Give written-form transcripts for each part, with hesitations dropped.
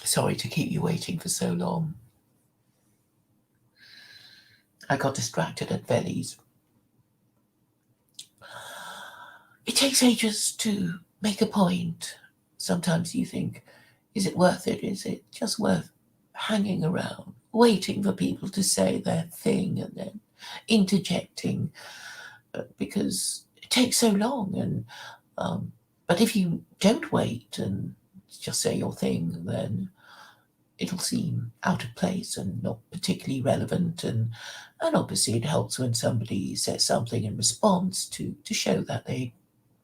Sorry to keep you waiting for so long. I got distracted at Veli's. It takes ages to make a point. Sometimes you think, is it worth it? Is it just worth hanging around, waiting for people to say their thing and then interjecting? Because it takes so long. But if you don't wait and just say your thing, then it'll seem out of place and not particularly relevant. And obviously it helps when somebody says something in response to show that they've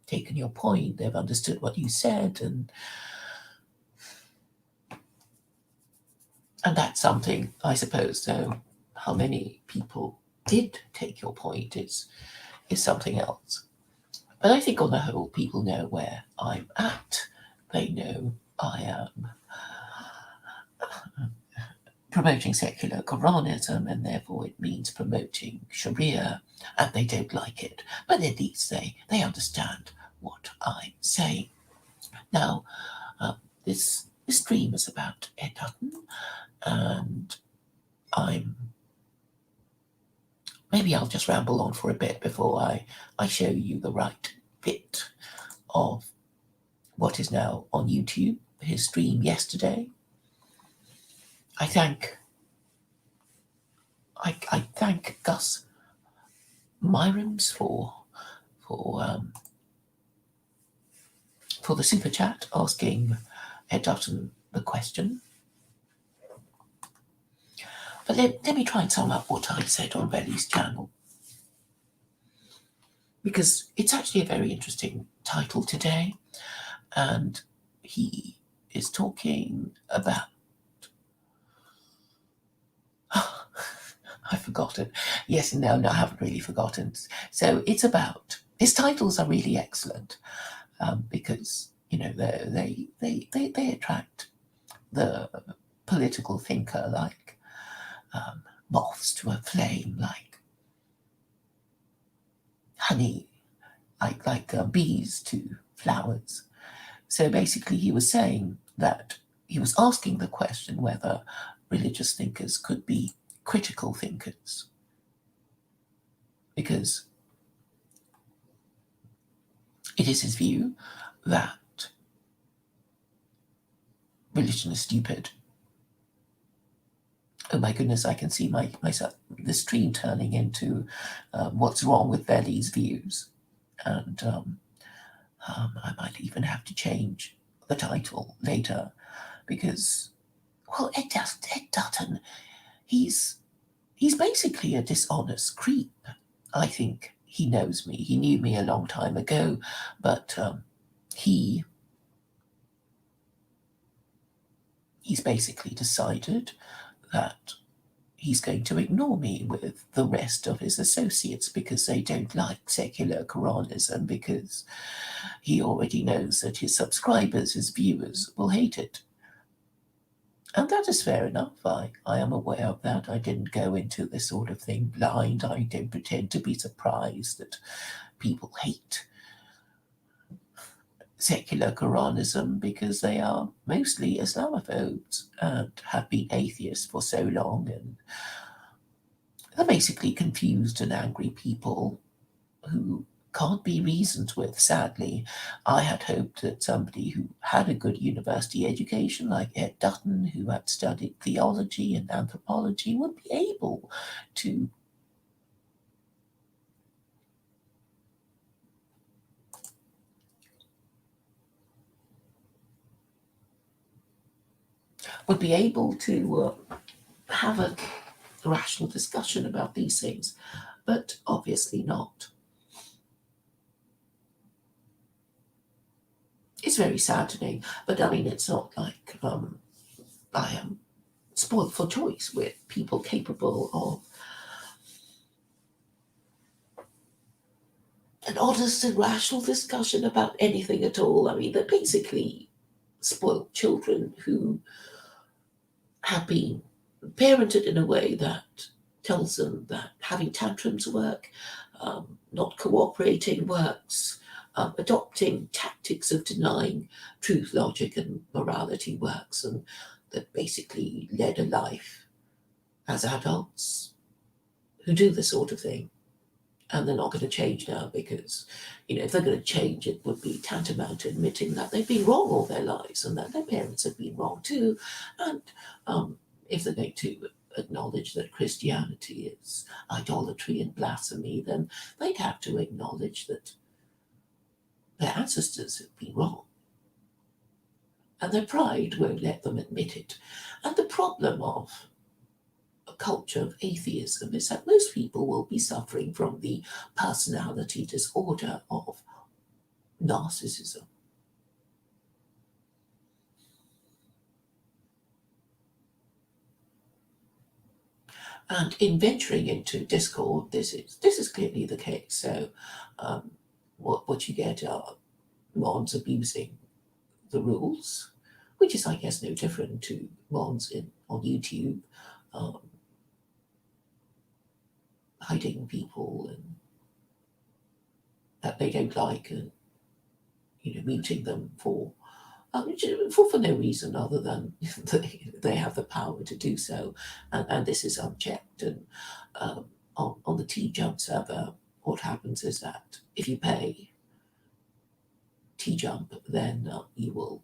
taken your point, they've understood what you said, and that's something, I suppose, though. How many people did take your point is something else. But I think on the whole, people know where I'm at. They know I am promoting secular Quranism, and therefore it means promoting Sharia, and they don't like it. But at least they understand what I'm saying. Now, this stream is about Ed Dutton, and maybe I'll just ramble on for a bit before I show you the right bit of what is now on YouTube, his stream yesterday. I thank Gus Myrams for the super chat asking Ed Dutton the question. But let me try and sum up what I said on Veli's channel, because it's actually a very interesting title today, and he is talking about I've forgotten. Yes, no, I haven't really forgotten. So it's about, his titles are really excellent, because they attract the political thinker like moths to a flame, like honey, like bees to flowers. So basically, he was saying that he was asking the question whether religious thinkers could be critical thinkers, because it is his view that religion is stupid. Oh my goodness, I can see myself, the stream turning into what's wrong with Veli's views. And I might even have to change the title later, because, well, Ed Dutton, he's basically a dishonest creep. I think he knows me. He knew me a long time ago, but he's basically decided that he's going to ignore me with the rest of his associates because they don't like secular Quranism, because he already knows that his subscribers, his viewers, will hate it. And that is fair enough. I am aware of that. I didn't go into this sort of thing blind. I don't pretend to be surprised that people hate secular Quranism, because they are mostly Islamophobes and have been atheists for so long, and they're basically confused and angry people who can't be reasoned with, sadly. I had hoped that somebody who had a good university education, like Ed Dutton, who had studied theology and anthropology, would be able to have a rational discussion about these things, but obviously not. It's very saddening, but I mean, it's not like I am spoiled for choice with people capable of an honest and rational discussion about anything at all. I mean, they're basically spoiled children who have been parented in a way that tells them that having tantrums work, not cooperating works, adopting tactics of denying truth, logic, and morality works. And that basically led a life as adults who do this sort of thing. And they're not going to change now because, if they're going to change, it would be tantamount to admitting that they've been wrong all their lives and that their parents have been wrong too. And if they're going to acknowledge that Christianity is idolatry and blasphemy, then they'd have to acknowledge that their ancestors have been wrong. And their pride won't let them admit it. And the problem of a culture of atheism is that most people will be suffering from the personality disorder of narcissism. And in venturing into discord, this is clearly the case. So what you get are mods abusing the rules, which is, I guess, no different to mods on YouTube, hiding people and that they don't like, and muting them for no reason other than they have the power to do so, and this is unchecked. And on the T-Jump server, what happens is that if you pay T-Jump, then you will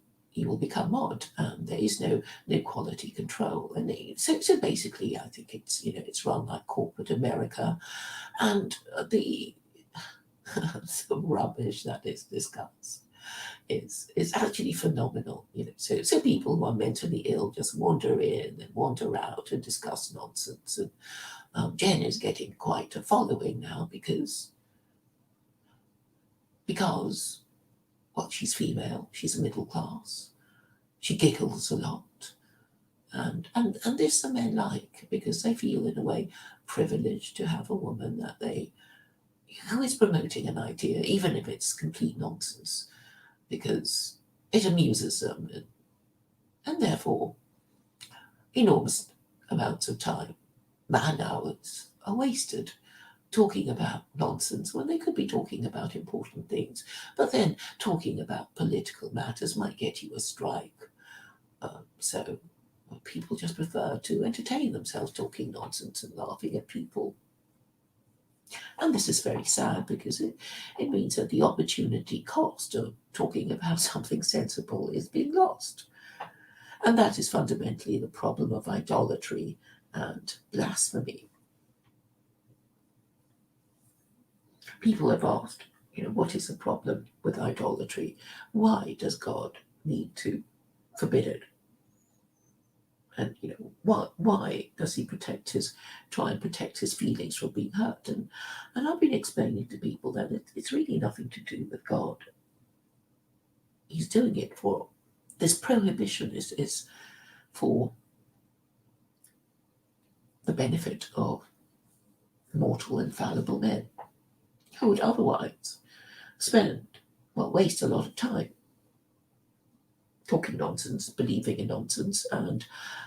become mod, and there is no quality control. And so basically, I think it's run like corporate America, and the rubbish that is discussed is actually phenomenal. So people who are mentally ill just wander in and wander out and discuss nonsense. And Jen is getting quite a following now because she's female, she's middle class, she giggles a lot, and this the men like, because they feel in a way privileged to have a woman who is promoting an idea, even if it's complete nonsense, because it amuses them, and therefore enormous amounts of time, man hours, are wasted talking about nonsense when they could be talking about important things. But then talking about political matters might get you a strike. So people just prefer to entertain themselves talking nonsense and laughing at people. And this is very sad because it means that the opportunity cost of talking about something sensible is being lost. And that is fundamentally the problem of idolatry and blasphemy. People have asked, what is the problem with idolatry? Why does God need to forbid it? And why does he try and protect his feelings from being hurt? And I've been explaining to people that it's really nothing to do with God. He's doing it for this prohibition is for the benefit of mortal and fallible men who would otherwise waste a lot of time talking nonsense, believing in nonsense, and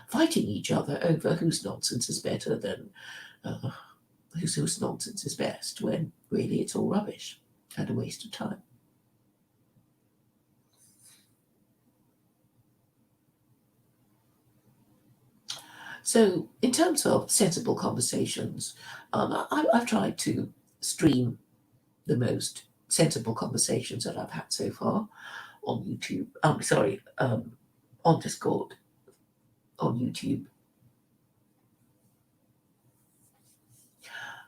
fighting each other over whose nonsense is better than whose nonsense is best, when really it's all rubbish and a waste of time. So in terms of sensible conversations, I've tried to stream the most sensible conversations that I've had so far on YouTube. On Discord, on YouTube.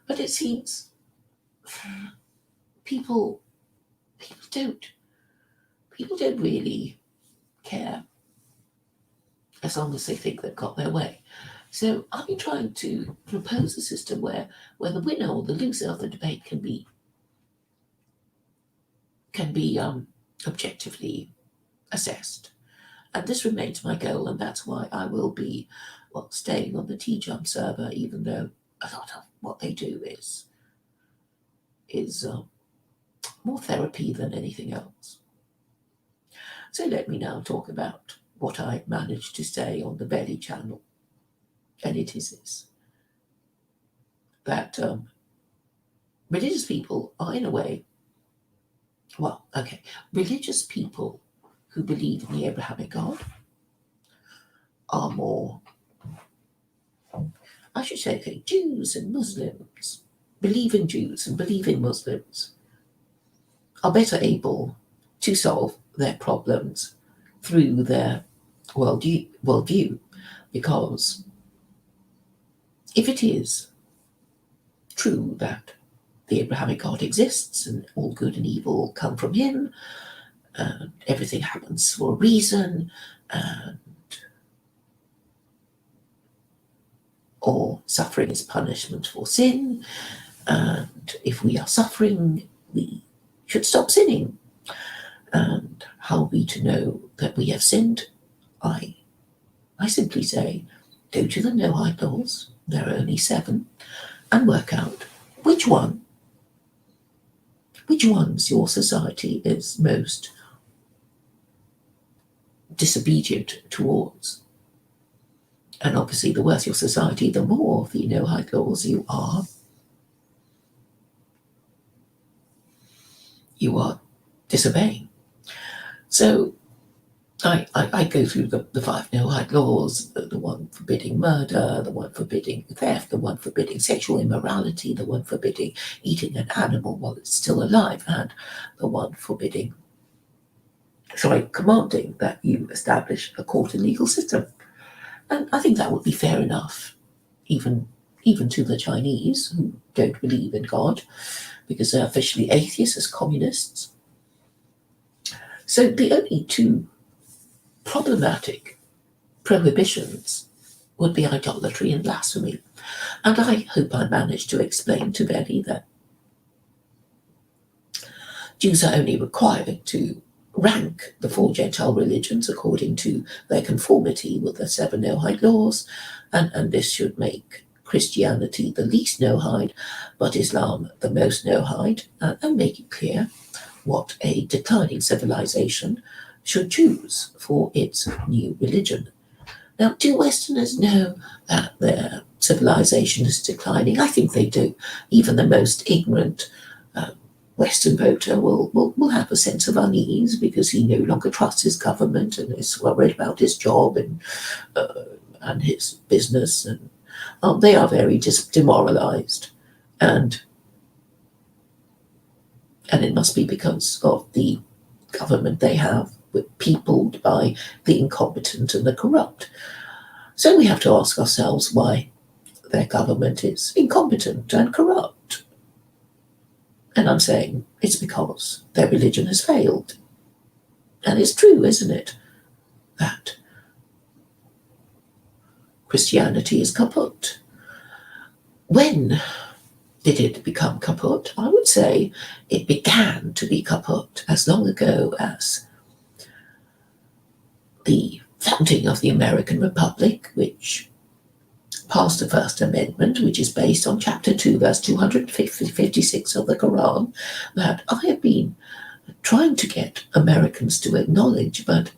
But it seems people don't really care as long as they think they've got their way. So I've been trying to propose a system where the winner or the loser of the debate can be objectively assessed. And this remains my goal, and that's why I will be staying on the T-Jump server, even though a lot of what they do is more therapy than anything else. So let me now talk about what I managed to say on the Belly channel. And it is this, that religious people are in a way, religious people who believe in the Abrahamic God are more, I should say, Jews and Muslims, believing Jews and believing Muslims, are better able to solve their problems through their worldview, because if it is true that the Abrahamic God exists and all good and evil come from him, and everything happens for a reason, and or suffering is punishment for sin, and if we are suffering, we should stop sinning. And how are we to know that we have sinned? I simply say, go to the Noahide laws, there are only 7, and work out which ones your society is most disobedient towards. And obviously, the worse your society, the more of the Noahide laws you are disobeying. So I go through the 5 Noahide laws, the one forbidding murder, the one forbidding theft, the one forbidding sexual immorality, the one forbidding eating an animal while it's still alive, and the one commanding that you establish a court and legal system. And I think that would be fair enough, even to the Chinese, who don't believe in God, because they're officially atheists as communists. So the only 2 problematic prohibitions would be idolatry and blasphemy. And I hope I managed to explain to Betty that Jews are only required to rank the 4 Gentile religions according to their conformity with the 7 Noahide laws, and this should make Christianity the least Noahide, but Islam the most Noahide, and make it clear what a declining civilization should choose for its new religion. Now, do Westerners know that their civilization is declining? I think they do. Even the most ignorant Western voter will have a sense of unease because he no longer trusts his government and is worried about his job and his business, and they are very demoralized, and it must be because of the government they have, peopled by the incompetent and the corrupt. So we have to ask ourselves why their government is incompetent and corrupt. And I'm saying it's because their religion has failed. And it's true, isn't it, that Christianity is kaput. When did it become kaput? I would say it began to be kaput as long ago as the founding of the American Republic, which passed the First Amendment, which is based on Chapter 2, verse 256 of the Quran, that I have been trying to get Americans to acknowledge, but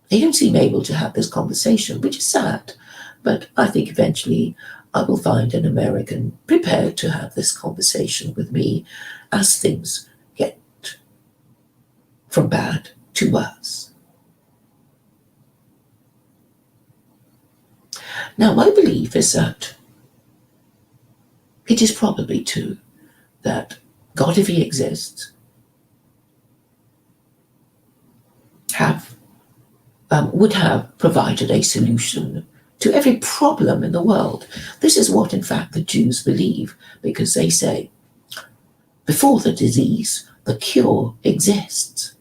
they don't seem able to have this conversation, which is sad. But I think eventually I will find an American prepared to have this conversation with me as things get from bad to worse. Now, my belief is that it is probably true that God, if he exists, would have provided a solution to every problem in the world. This is what, in fact, the Jews believe, because they say, before the disease, the cure exists.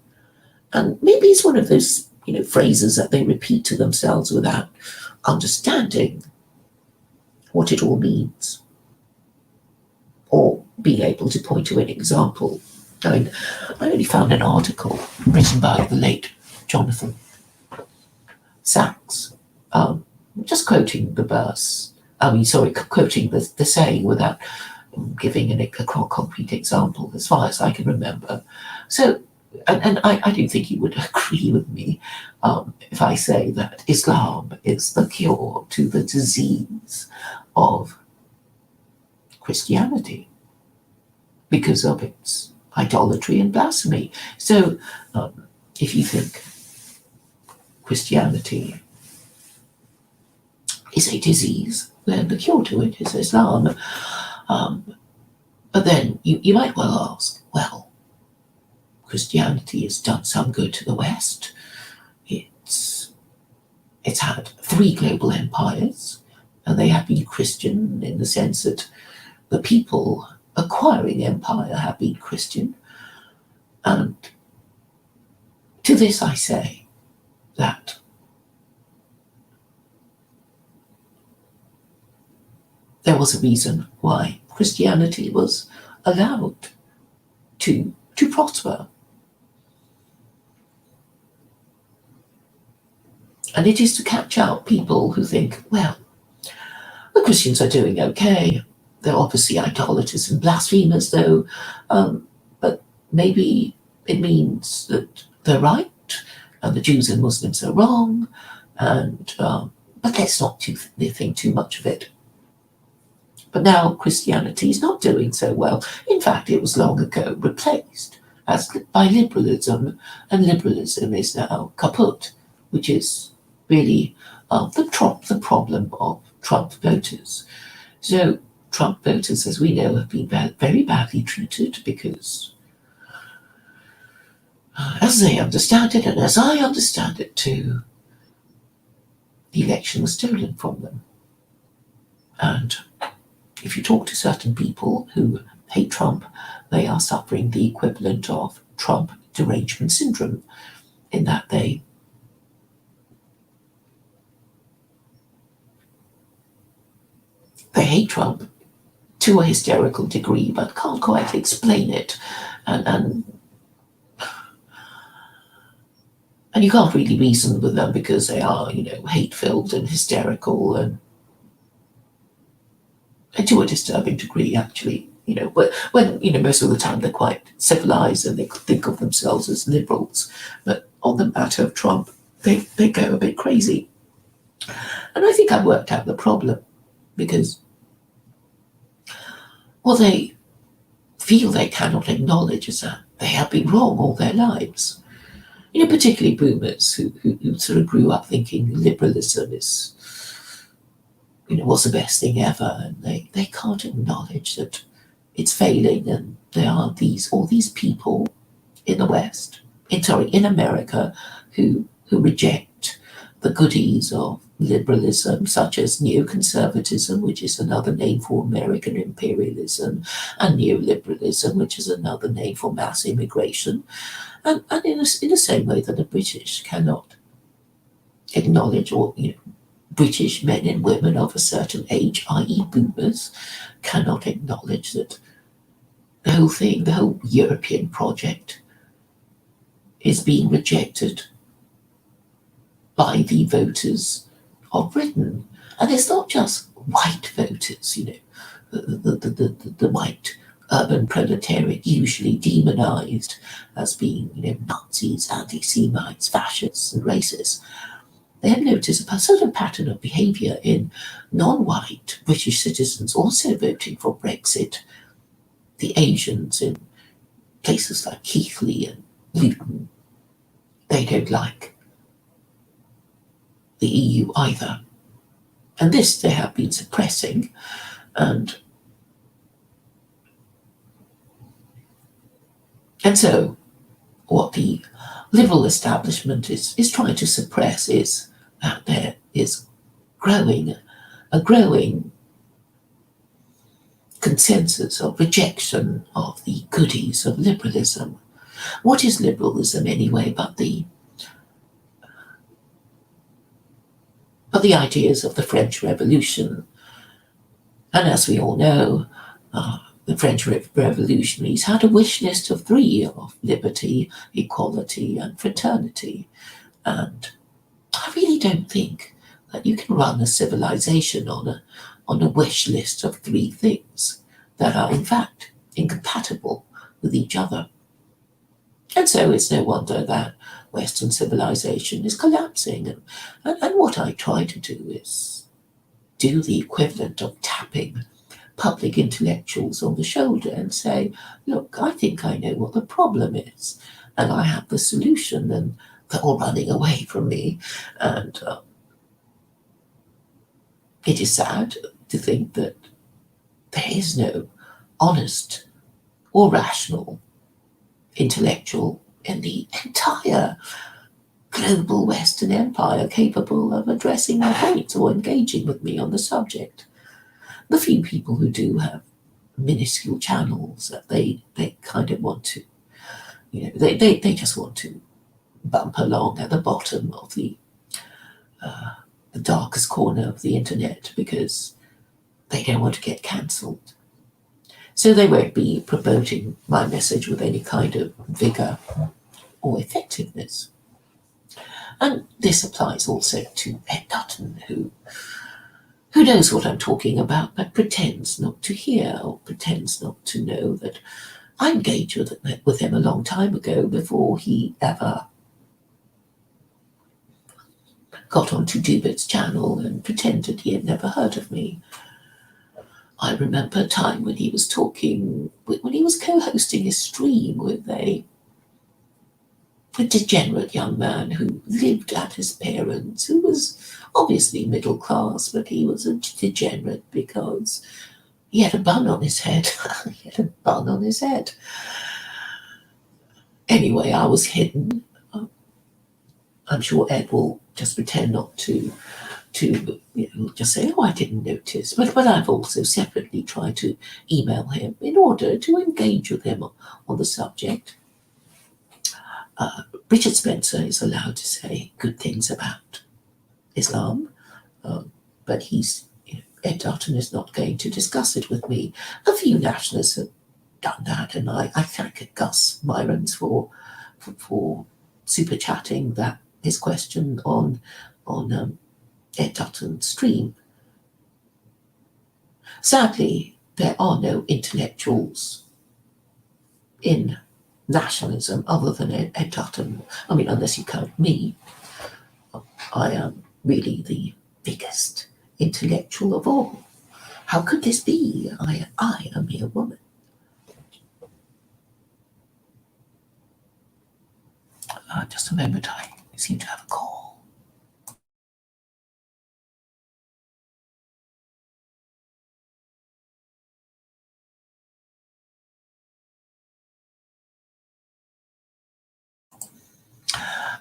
And maybe it's one of those, phrases that they repeat to themselves without understanding what it all means, or being able to point to an example. I only found an article written by the late Jonathan Sachs, just quoting the verse, quoting the saying without giving a concrete example, as far as I can remember. So, and I do think he would agree with me if I say that Islam is the cure to the disease of Christianity because of its idolatry and blasphemy. So if you think Christianity is a disease, then the cure to it is Islam. But then you might well ask, well, Christianity has done some good to the West. It's had 3 global empires, and they have been Christian in the sense that the people acquiring empire have been Christian. And to this I say that there was a reason why Christianity was allowed to prosper. And it is to catch out people who think, well, the Christians are doing okay. They're obviously idolaters and blasphemers, though, but maybe it means that they're right and the Jews and Muslims are wrong, and but let's not think too much of it. But now Christianity is not doing so well. In fact, it was long ago replaced by liberalism, and liberalism is now kaput, which is really the problem of Trump voters. So Trump voters, as we know, have been very badly treated because, as they understand it, and as I understand it too, the election was stolen from them. And if you talk to certain people who hate Trump, they are suffering the equivalent of Trump derangement syndrome, in that they hate Trump to a hysterical degree, but can't quite explain it, and you can't really reason with them because they are, hate-filled and hysterical, and to a disturbing degree, actually. When most of the time they're quite civilized and they think of themselves as liberals, but on the matter of Trump, they go a bit crazy. And I think I worked out the problem, because what they feel they cannot acknowledge is that they have been wrong all their lives. Particularly boomers who sort of grew up thinking liberalism is, was the best thing ever, and they can't acknowledge that it's failing, and there are all these people in the West, in America, who reject the goodies of liberalism, such as neoconservatism, which is another name for American imperialism, and neoliberalism, which is another name for mass immigration. And in the same way that the British cannot acknowledge, or British men and women of a certain age, i.e. boomers, cannot acknowledge that the whole thing, the whole European project, is being rejected by the voters of Britain. And it's not just white voters, the white urban proletariat, usually demonized as being, Nazis, anti-Semites, fascists, and racists. They have noticed a certain pattern of behaviour in non-white British citizens also voting for Brexit. The Asians in places like Keighley and Luton, they don't like the EU either. And this they have been suppressing, and so what the liberal establishment is trying to suppress is that there is a growing consensus of rejection of the goodies of liberalism. What is liberalism anyway but the ideas of the French Revolution? And as we all know, the French revolutionaries had a wish list of 3 of liberty, equality, and fraternity. And I really don't think that you can run a civilization on a wish list of 3 things that are in fact incompatible with each other. And so it's no wonder that Western civilization is collapsing. And what I try to do is do the equivalent of tapping public intellectuals on the shoulder and say, look, I think I know what the problem is, and I have the solution, and they're all running away from me. And It is sad to think that there is no honest or rational intellectual in the entire global Western Empire capable of addressing my points or engaging with me on the subject. The few people who do have minuscule channels that they kind of want to, they just want to bump along at the bottom of the darkest corner of the internet because they don't want to get cancelled. So they won't be promoting my message with any kind of vigor or effectiveness. And this applies also to Ed Dutton, who knows what I'm talking about, but pretends not to hear or pretends not to know that I engaged with him a long time ago before he ever got onto Dubert's channel and pretended he had never heard of me. I remember a time when he was co-hosting a stream with a degenerate young man who lived at his parents', who was obviously middle class, but he was a degenerate because he had a bun on his head. He had a bun on his head. Anyway, I was hidden. I'm sure Ed will just pretend not to just say, oh, I didn't notice. But I've also separately tried to email him in order to engage with him on the subject. Richard Spencer is allowed to say good things about Islam, but Ed Dutton is not going to discuss it with me. A few nationalists have done that, and I thank Gus Myrons for super chatting his question on Ed Dutton's stream. Sadly, there are no intellectuals in nationalism other than Ed Dutton. I mean, unless you count me, I am really the biggest intellectual of all. How could this be? I am a mere woman. Just a moment, I seem to have a call.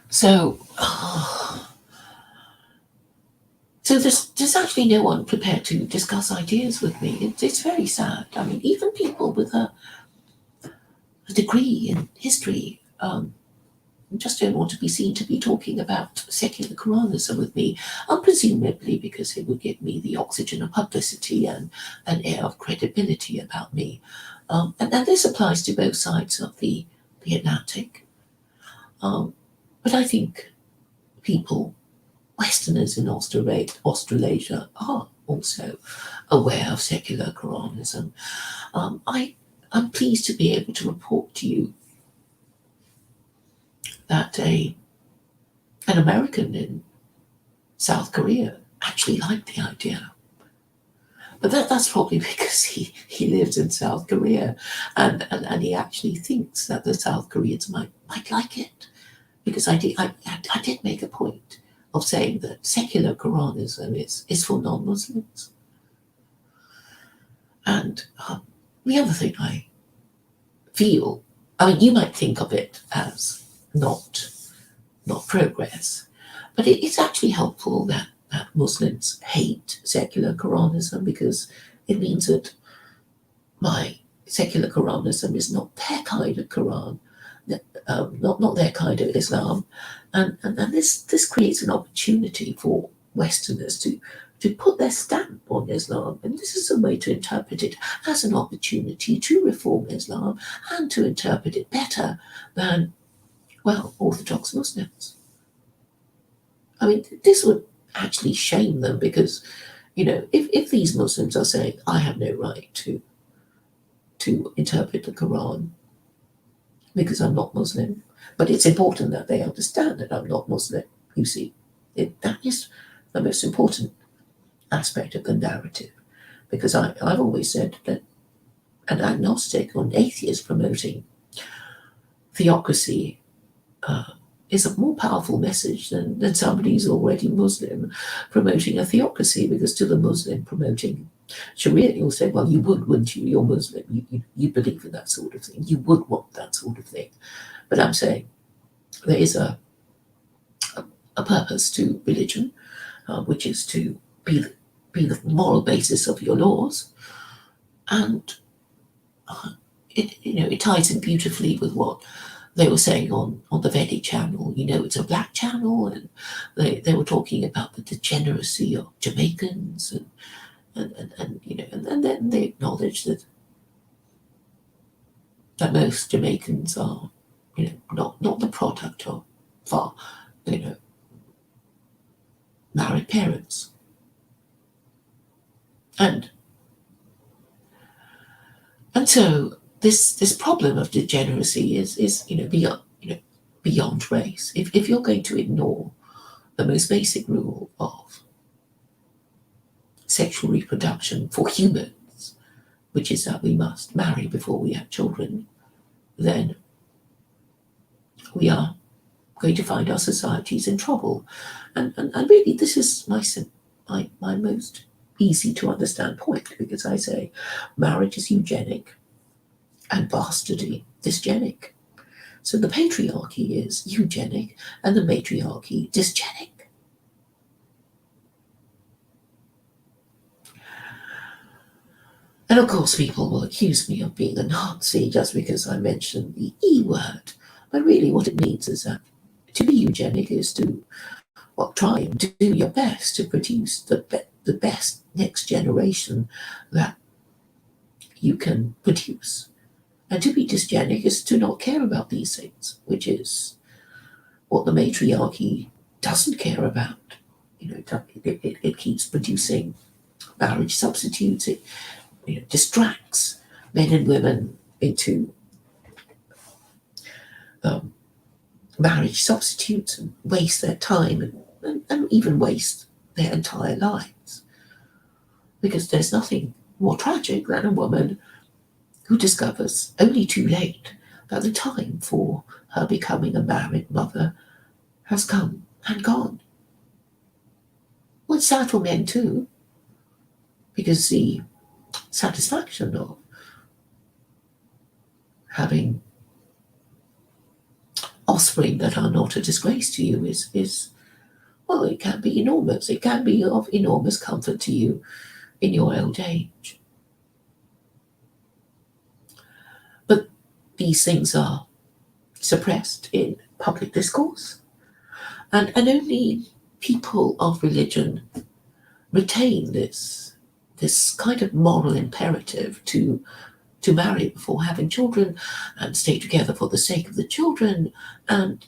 So there's actually no one prepared to discuss ideas with me. It's very sad. I mean, even people with a degree in history just don't want to be seen to be talking about secular Quranism with me, presumably because it would give me the oxygen of publicity and an air of credibility about me. And this applies to both sides of the Atlantic. But I think people, Westerners in Australasia, are also aware of secular Quranism. I'm pleased to be able to report to you that an American in South Korea actually liked the idea. But that's probably because he lives in South Korea and he actually thinks that the South Koreans might like it. Because I did make a point of saying that secular Quranism is for non-Muslims. And the other thing I feel, I mean, you might think of it as not progress, but it's actually helpful that Muslims hate secular Quranism because it means that my secular Quranism is not their kind of Quran, not their kind of Islam, and this creates an opportunity for Westerners to put their stamp on Islam, and this is a way to interpret it as an opportunity to reform Islam and to interpret it better than, well, Orthodox Muslims. I mean, this would actually shame them because, if these Muslims are saying, I have no right to interpret the Quran because I'm not Muslim, but it's important that they understand that I'm not Muslim, you see. That is the most important aspect of the narrative, because I've always said that an agnostic or an atheist promoting theocracy is a more powerful message than somebody who's already Muslim promoting a theocracy, because to the Muslim promoting Sharia, you'll say, well, you would, wouldn't you? You're Muslim. You believe in that sort of thing. You would want that sort of thing. But I'm saying there is a purpose to religion, which is to be the moral basis of your laws. And it ties in beautifully with what they were saying on the Vedic channel. It's a black channel, and they were talking about the degeneracy of Jamaicans, and then they acknowledged that most Jamaicans are, not the product of far, married parents. And so this problem of degeneracy is beyond race. If you're going to ignore the most basic rule of sexual reproduction for humans, which is that we must marry before we have children, then we are going to find our societies in trouble. And really, this is my most easy to understand point, because I say marriage is eugenic and bastardy dysgenic. So the patriarchy is eugenic and the matriarchy dysgenic. And of course, people will accuse me of being a Nazi just because I mentioned the E word. But really, what it means is that to be eugenic is to try and do your best to produce the best next generation that you can produce. And to be dysgenic is to not care about these things, which is what the matriarchy doesn't care about. It keeps producing marriage substitutes. It distracts men and women into marriage substitutes and waste their time and even waste their entire lives. Because there's nothing more tragic than a woman who discovers only too late that the time for her becoming a married mother has come and gone. Well, it's sad for men too, because the satisfaction of having offspring that are not a disgrace to you is well, it can be enormous. It can be of enormous comfort to you in your old age. But these things are suppressed in public discourse, and only people of religion retain this kind of moral imperative to marry before having children and stay together for the sake of the children, and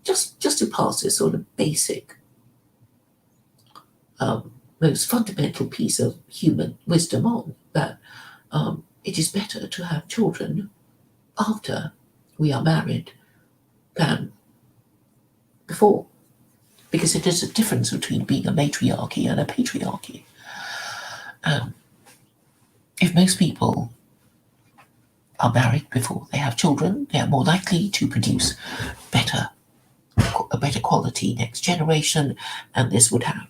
just to pass this sort of basic most fundamental piece of human wisdom on, that it is better to have children after we are married than before, because it is a difference between being a matriarchy and a patriarchy. If most people are married before they have children, they are more likely to produce a better quality next generation, and this would have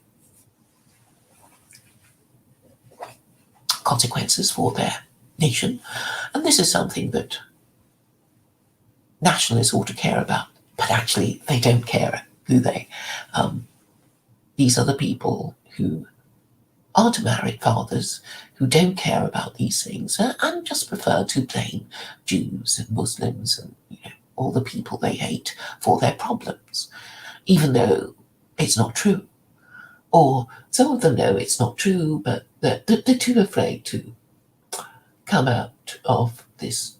consequences for their nation. And this is something that nationalists ought to care about, but actually they don't care, do they? These are the people who aren't married fathers, who don't care about these things, and just prefer to blame Jews and Muslims and all the people they hate for their problems, even though it's not true. Or some of them know it's not true, but they're too afraid to come out of this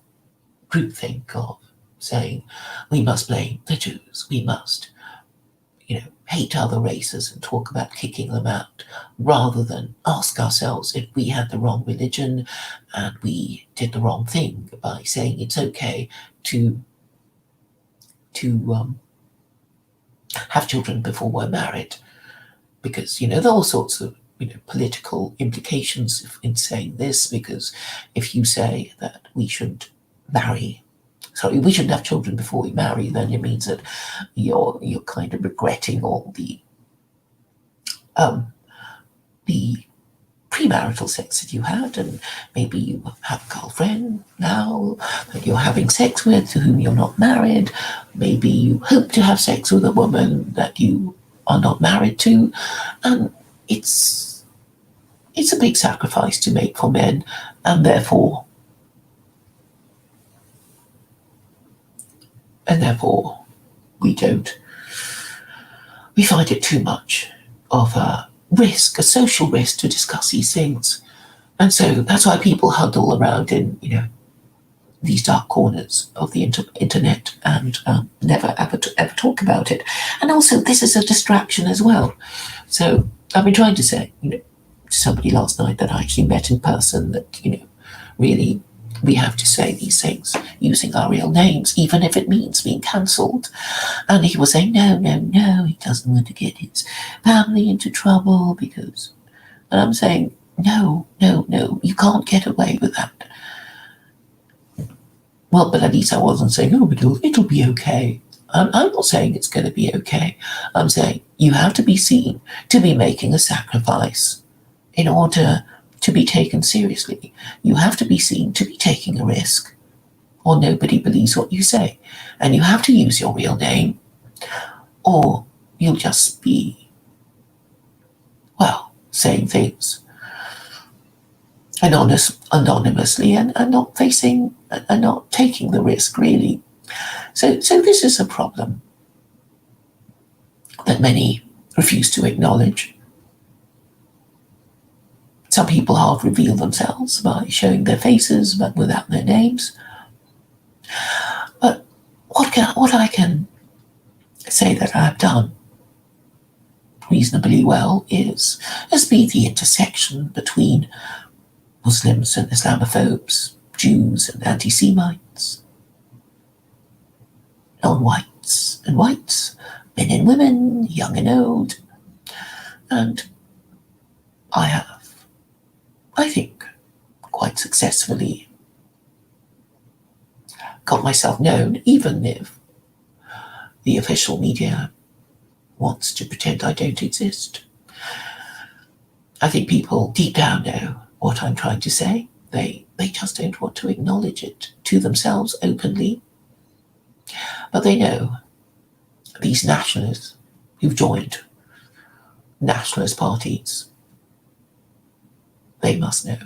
groupthink of saying we must blame the Jews, we must hate other races and talk about kicking them out, rather than ask ourselves if we had the wrong religion and we did the wrong thing by saying it's okay to have children before we're married. Because there are all sorts of political implications in saying this, because if you say that we should marry sorry, we shouldn't have children before we marry, then it means that you're kind of regretting all the premarital sex that you had, and maybe you have a girlfriend now that you're having sex with, to whom you're not married. Maybe you hope to have sex with a woman that you are not married to, and it's a big sacrifice to make for men, and therefore we find it too much of a risk, a social risk, to discuss these things. And so that's why people huddle around in, these dark corners of the internet and never ever talk about it. And also, this is a distraction as well. So I've been trying to say, to somebody last night that I actually met in person, that, really we have to say these things using our real names, even if it means being cancelled. And he was saying, no, he doesn't want to get his family into trouble because... And I'm saying, no, you can't get away with that. Well, but at least I wasn't saying, oh, it'll be okay. I'm not saying it's going to be okay. I'm saying you have to be seen to be making a sacrifice in order to be taken seriously. You have to be seen to be taking a risk, or nobody believes what you say. And you have to use your real name, or you'll just be, saying things anonymously and not facing and not taking the risk, really. So this is a problem that many refuse to acknowledge. Some people half reveal themselves by showing their faces but without their names. But what I can say that I've done reasonably well is be the intersection between Muslims and Islamophobes, Jews and anti-Semites, non-whites and whites, men and women, young and old. And I have, I think, quite successfully got myself known, even if the official media wants to pretend I don't exist. I think people deep down know what I'm trying to say. They just don't want to acknowledge it to themselves openly. But they know, these nationalists who've joined nationalist parties, they must know.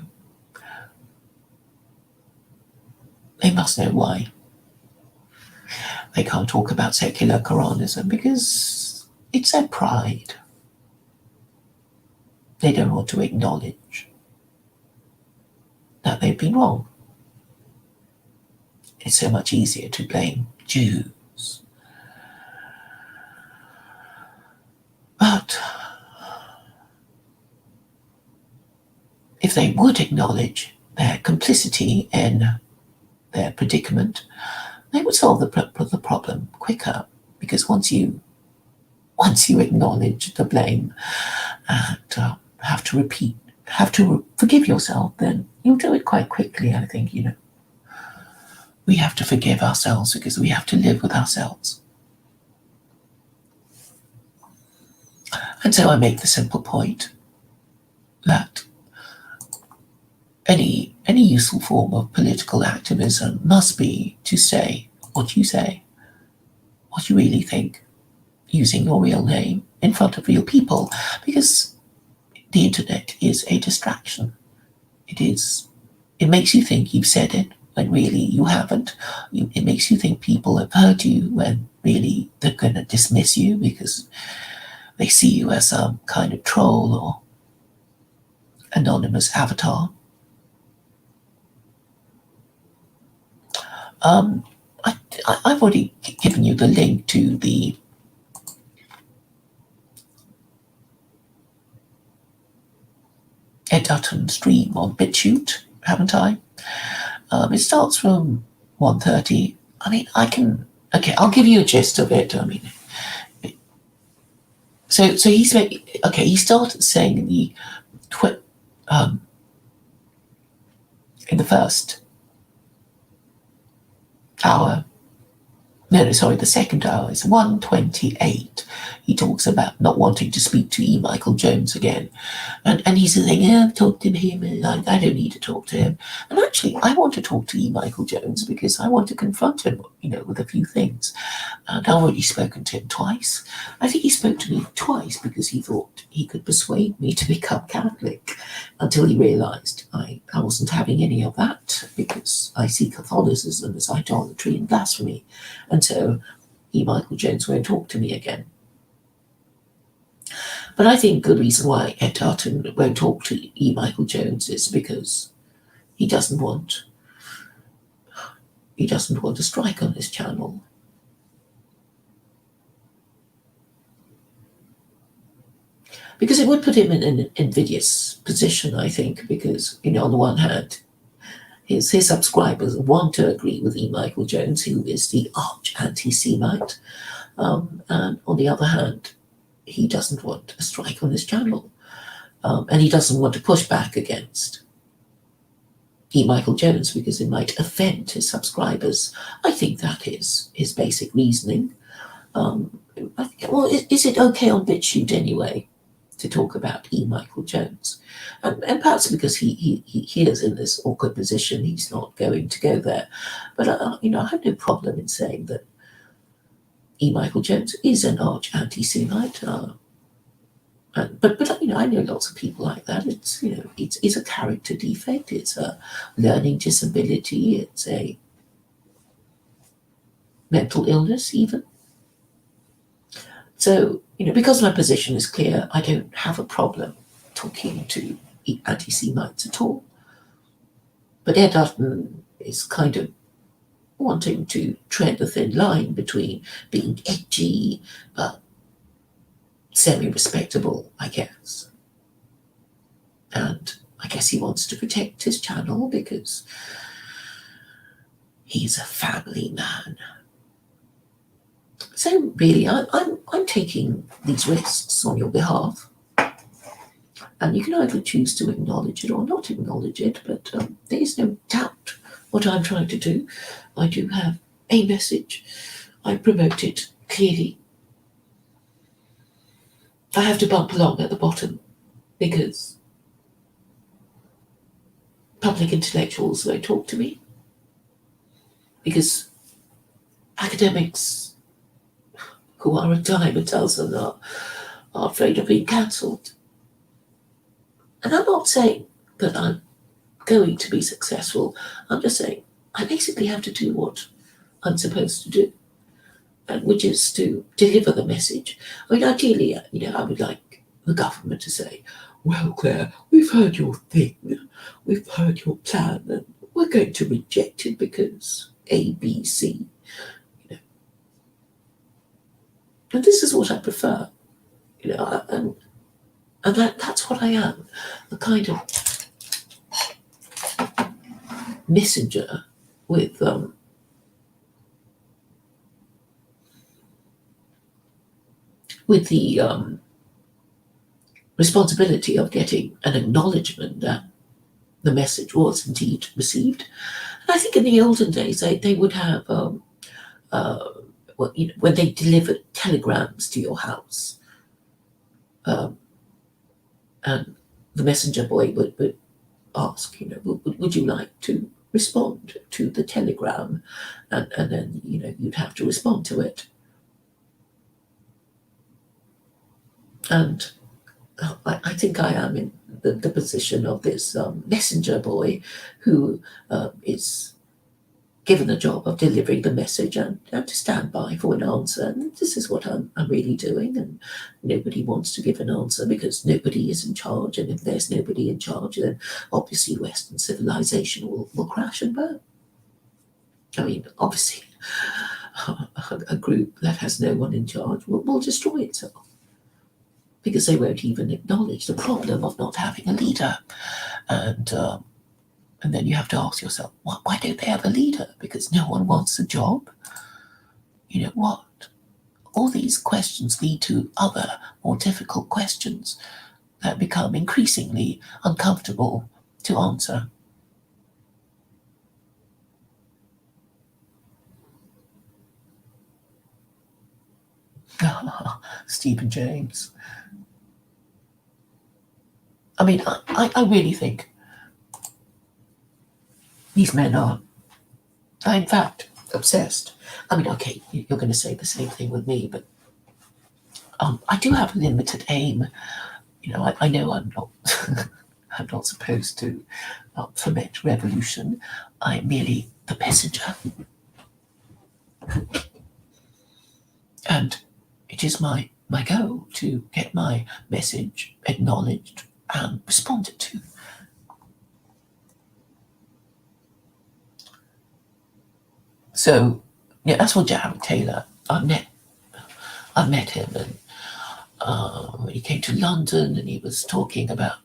They must know why they can't talk about secular Quranism, because it's their pride. They don't want to acknowledge that they've been wrong. It's so much easier to blame Jews. But if they would acknowledge their complicity in their predicament, they would solve the problem quicker, because once you acknowledge the blame and have to forgive yourself, then you'll do it quite quickly. I think, we have to forgive ourselves because we have to live with ourselves. And so I make the simple point that any useful form of political activism must be to say what you say, what you really think, using your real name in front of real people, because the internet is a distraction. It makes you think you've said it when really you haven't. It makes you think people have heard you when really they're going to dismiss you because they see you as some kind of troll or anonymous avatar. I've already given you the link to the Ed Dutton stream on BitChute, haven't I? It starts from 1:30. I'll give you a gist of it. So he started saying in the first hour. No, sorry, the second hour is 1:28. He talks about not wanting to speak to E. Michael Jones again. And he's saying, yeah, I've talked to him, and I don't need to talk to him. And actually, I want to talk to E. Michael Jones because I want to confront him, with a few things. And I've already spoken to him twice. I think he spoke to me twice because he thought he could persuade me to become Catholic until he realised I wasn't having any of that because I see Catholicism as idolatry and blasphemy. And so E. Michael Jones won't talk to me again. But I think the reason why Ed Dutton won't talk to E. Michael Jones is because he doesn't want a strike on his channel. Because it would put him in an invidious position, I think, because, on the one hand, his subscribers want to agree with E. Michael Jones, who is the arch anti-Semite, and on the other hand, he doesn't want a strike on his channel, and he doesn't want to push back against E. Michael Jones because it might offend his subscribers. I think that is his basic reasoning. Is it okay on BitChute anyway to talk about E. Michael Jones? And perhaps because he is in this awkward position, he's not going to go there. But, I have no problem in saying that E. Michael Jones is an arch anti-Semite. But I know lots of people like that. It's a character defect. It's a learning disability. It's a mental illness even. So, because my position is clear, I don't have a problem talking to anti-Semites at all. But Ed Dutton is kind of wanting to tread a thin line between being edgy but semi-respectable, I guess. And I guess he wants to protect his channel because he's a family man. So really, I'm taking these risks on your behalf. And you can either choose to acknowledge it or not acknowledge it, but there is no doubt what I'm trying to do. I do have a message. I promote it clearly. I have to bump along at the bottom because public intellectuals won't talk to me, because academics who are a dime a dozen are afraid of being cancelled. And I'm not saying that I'm going to be successful. I'm just saying I basically have to do what I'm supposed to do, which is to deliver the message. I mean, ideally, I would like the government to say, well, Claire, we've heard your thing, we've heard your plan, and we're going to reject it because A, B, C. And this is what I prefer, and that's what I am, a kind of messenger with the responsibility of getting an acknowledgement that the message was indeed received. And I think in the olden days they would have when they delivered telegrams to your house, and the messenger boy would ask, would you like to respond to the telegram, and then you'd have to respond to it. And I think I am in the position of this messenger boy who is given the job of delivering the message and to stand by for an answer. And this is what I'm really doing. And nobody wants to give an answer because nobody is in charge. And if there's nobody in charge, then obviously Western civilization will crash and burn. I mean, obviously, a group that has no one in charge will destroy itself, because they won't even acknowledge the problem of not having a leader. And then you have to ask yourself, why don't they have a leader? Because no one wants a job? You know what? All these questions lead to other, more difficult questions that become increasingly uncomfortable to answer. Stephen James. I mean, I really think these men are in fact obsessed. I mean, okay, you're going to say the same thing with me, but I do have a limited aim. I know I'm not I'm not supposed to foment revolution. I'm merely the messenger, and it is my goal to get my message acknowledged and responded to. So, yeah, as for Jared Taylor, I met him, and when he came to London, and he was talking about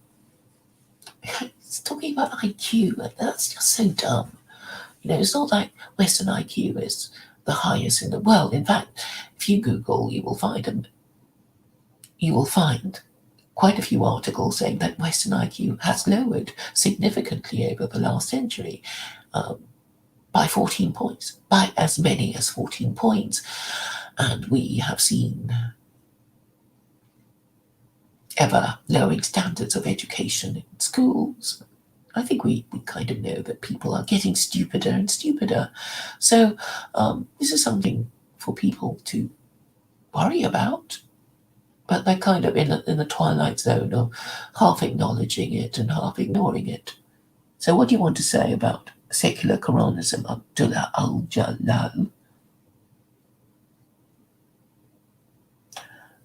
IQ, and that's just so dumb. It's not like Western IQ is the highest in the world. In fact, if you Google, you will find quite a few articles saying that Western IQ has lowered significantly over the last century, by 14 points, by as many as 14 points. And we have seen ever lowering standards of education in schools. I think we kind of know that people are getting stupider and stupider. So this is something for people to worry about, but they're kind of in the twilight zone of half acknowledging it and half ignoring it. So what do you want to say about secular Quranism, Abdullah al-Jalal?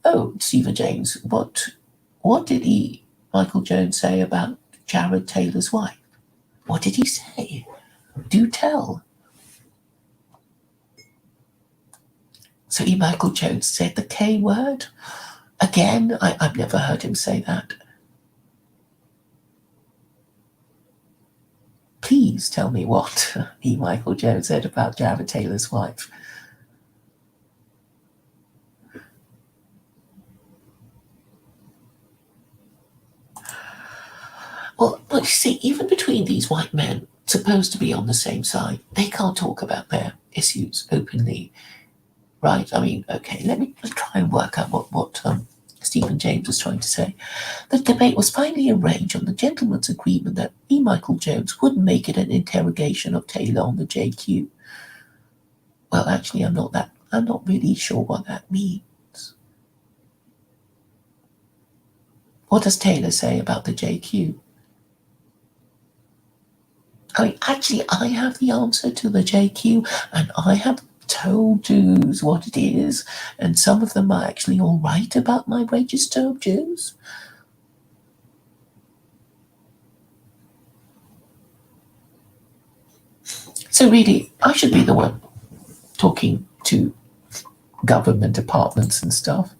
Oh, Stephen James, what did Michael Jones say about Jared Taylor's wife? What did he say? Do tell. So Michael Jones said the K word? Again? I've never heard him say that. Please tell me what Michael Jones said about Jared Taylor's wife. Well, you see, even between these white men supposed to be on the same side, they can't talk about their issues openly, right? I mean, okay, let's try and work out what Stephen James was trying to say. The debate was finally arranged on the gentleman's agreement that Michael Jones wouldn't make it an interrogation of Taylor on the JQ. Well, actually, I'm not really sure what that means. What does Taylor say about the JQ? I mean, actually, I have the answer to the JQ, and I have told Jews what it is, and some of them are actually all right about my register of Jews. So really, I should be the one talking to government departments and stuff.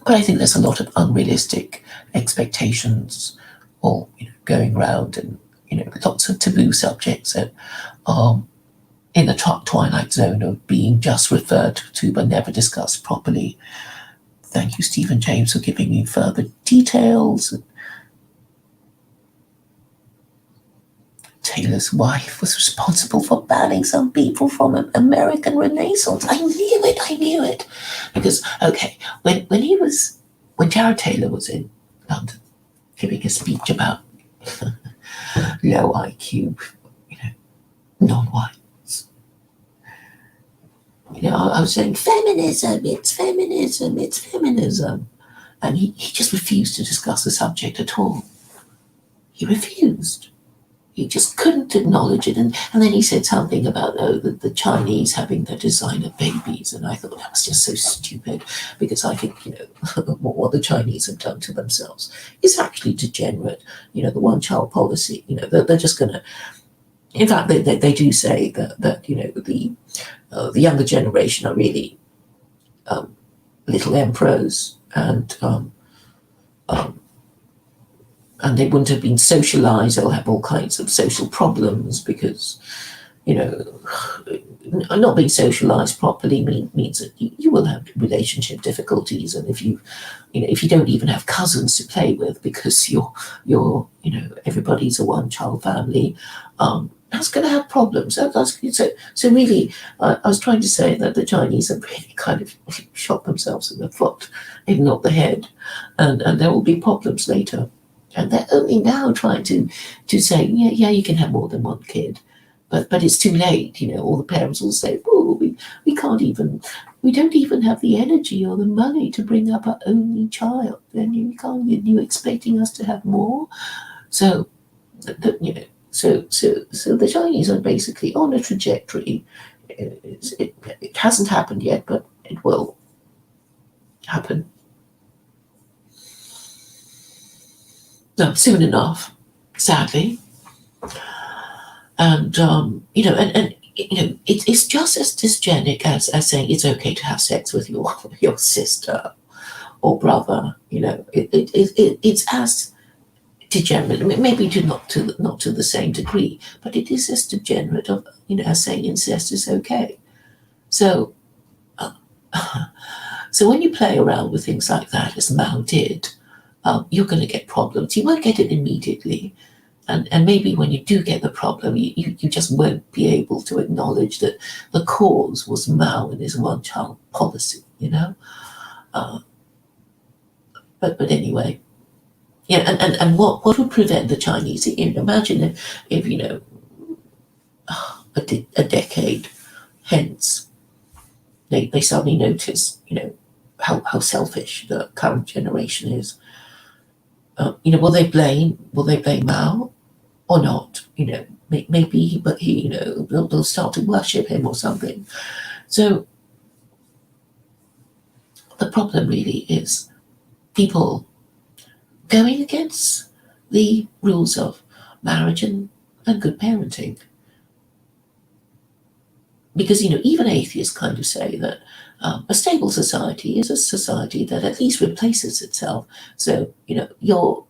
But I think there's a lot of unrealistic expectations all going around, and lots of taboo subjects that are in the twilight zone of being just referred to but never discussed properly. Thank you, Stephen James, for giving me further details. Taylor's wife was responsible for banning some people from American Renaissance. I knew it. Because, okay, when Jared Taylor was in London giving a speech about low IQ, non-whites, I was saying it's feminism. And he just refused to discuss the subject at all. He refused. He just couldn't acknowledge it. And then he said something about, the Chinese having their designer babies. And I thought that was just so stupid, because I think, what the Chinese have done to themselves is actually degenerate. The one-child policy, they're just going to, in fact, they do say that the younger generation are really little emperors, and they wouldn't have been socialized. They'll have all kinds of social problems because, not being socialized properly means that you will have relationship difficulties, and if if you don't even have cousins to play with because you're everybody's a one child family, that's going to have problems. So really, I was trying to say that the Chinese have really kind of shot themselves in the foot, if not the head, and there will be problems later. And they're only now trying to say, yeah, you can have more than one kid. But it's too late, all the parents will say, oh, we can't even, we don't even have the energy or the money to bring up our only child. Then you're expecting us to have more? So, so the Chinese are basically on a trajectory. It hasn't happened yet, but it will happen. No, soon enough, sadly. And it's just as dysgenic as saying it's okay to have sex with your sister or brother. It's as degenerate, maybe not to the same degree, but it is as degenerate of as saying incest is okay. So so when you play around with things like that, as Mao did, you're going to get problems. You won't get it immediately. And maybe when you do get the problem, you just won't be able to acknowledge that the cause was Mao and his one-child policy, But anyway, yeah, and what would prevent the Chinese? Imagine if a decade hence, they suddenly notice, how selfish the current generation is. Will they blame Mao? Or not, maybe, but they'll start to worship him or something. So the problem really is people going against the rules of marriage and good parenting. Because, even atheists kind of say that a stable society is a society that at least replaces itself. So, you're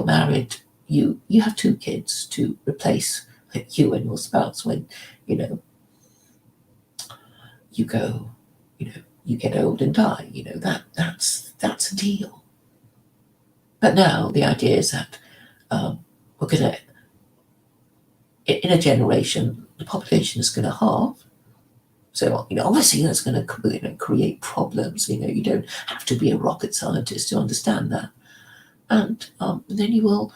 married, you have two kids to replace you and your spouse when you go, you get old and die. That's a deal. But now the idea is that we're gonna, in a generation, the population is going to halve. So obviously that's going to create problems. You don't have to be a rocket scientist to understand that. And then you will,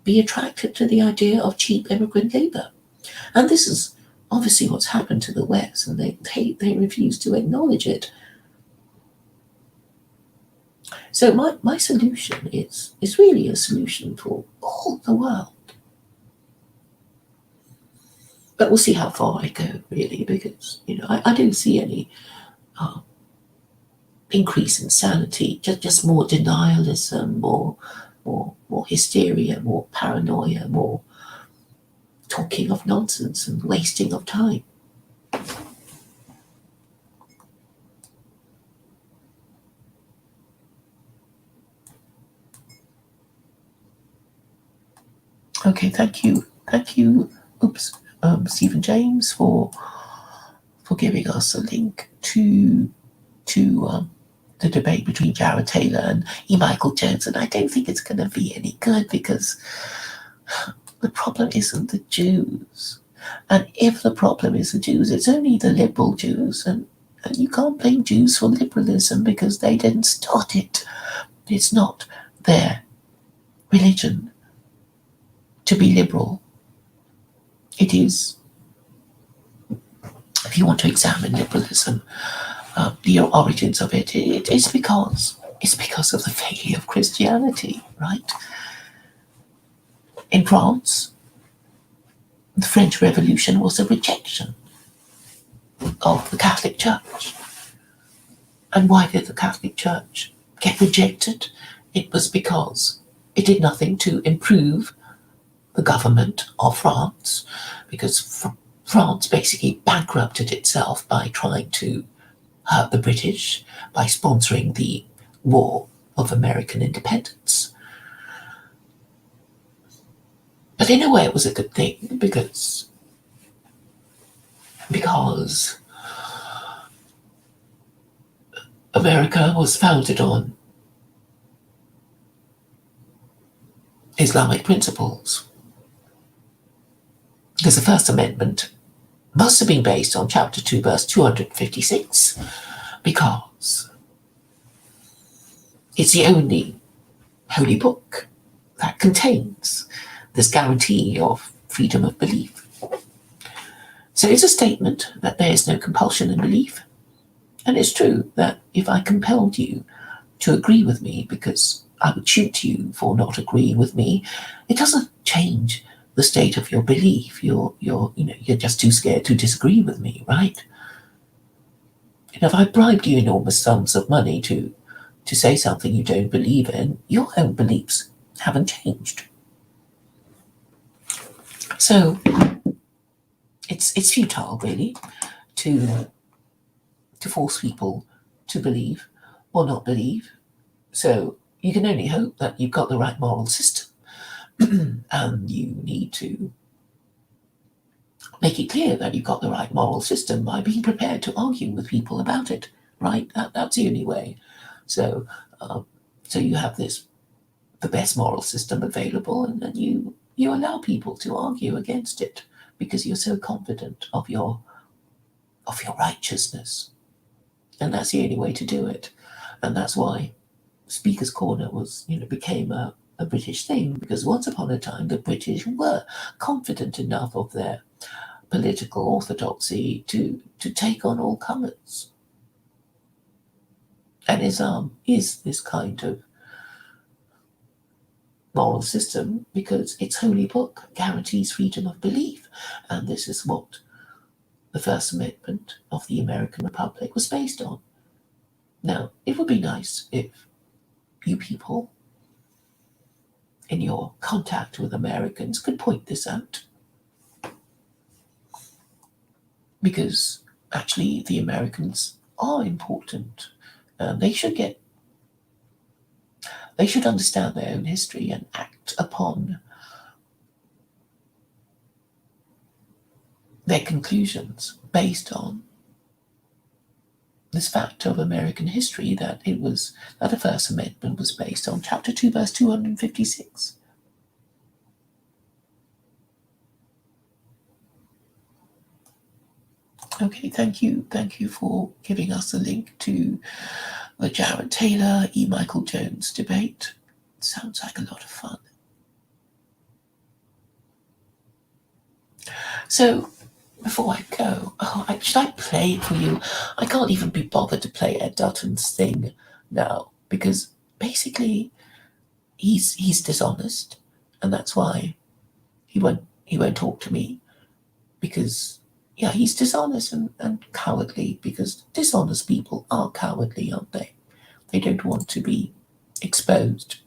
be attracted to the idea of cheap immigrant labor. And this is obviously what's happened to the West, and they refuse to acknowledge it. So my solution is really a solution for all the world. But we'll see how far I go, really, because I don't see any increase in sanity, just more denialism, more hysteria, more paranoia, more talking of nonsense and wasting of time. Okay, thank you, Stephen James, for giving us a link to the debate between Jared Taylor and E. Michael Jones, and I don't think it's going to be any good because the problem isn't the Jews. And if the problem is the Jews, it's only the liberal Jews, and you can't blame Jews for liberalism because they didn't start it. It's not their religion to be liberal. It is, if you want to examine liberalism, the origins of it is because of the failure of Christianity, right? In France, the French Revolution was a rejection of the Catholic Church. And why did the Catholic Church get rejected? It was because it did nothing to improve the government of France, because France basically bankrupted itself by trying to hurt the British by sponsoring the War of American Independence. But in a way it was a good thing because because America was founded on Islamic principles. Because the First Amendment must have been based on chapter 2, verse 256, because it's the only holy book that contains this guarantee of freedom of belief. So it's a statement that there is no compulsion in belief. And it's true that if I compelled you to agree with me because I would shoot you for not agreeing with me, it doesn't change the state of your belief. You're just too scared to disagree with me, right? And if I bribed you enormous sums of money to say something you don't believe in, your own beliefs haven't changed. So it's futile, really, to force people to believe or not believe. So you can only hope that you've got the right moral system, and you need to make it clear that you've got the right moral system by being prepared to argue with people about it, right? That's the only way. So you have the best moral system available, and then you allow people to argue against it because you're so confident of your righteousness. And that's the only way to do it. And that's why Speaker's Corner became a British thing, because once upon a time the British were confident enough of their political orthodoxy to take on all comers. And Islam is this kind of moral system because its holy book guarantees freedom of belief. And this is what the First Amendment of the American Republic was based on. Now, it would be nice if you people in your contact with Americans could point this out. Because actually the Americans are important. They should understand their own history and act upon their conclusions based on this fact of American history, that the First Amendment was based on chapter 2, verse 256. Okay, thank you for giving us a link to the Jared Taylor, E. Michael Jones debate. Sounds like a lot of fun. So, before I go, should I play it for you? I can't even be bothered to play Ed Dutton's thing now, because basically he's dishonest, and that's why he won't talk to me, because he's dishonest and cowardly, because dishonest people are cowardly, aren't they? They don't want to be exposed.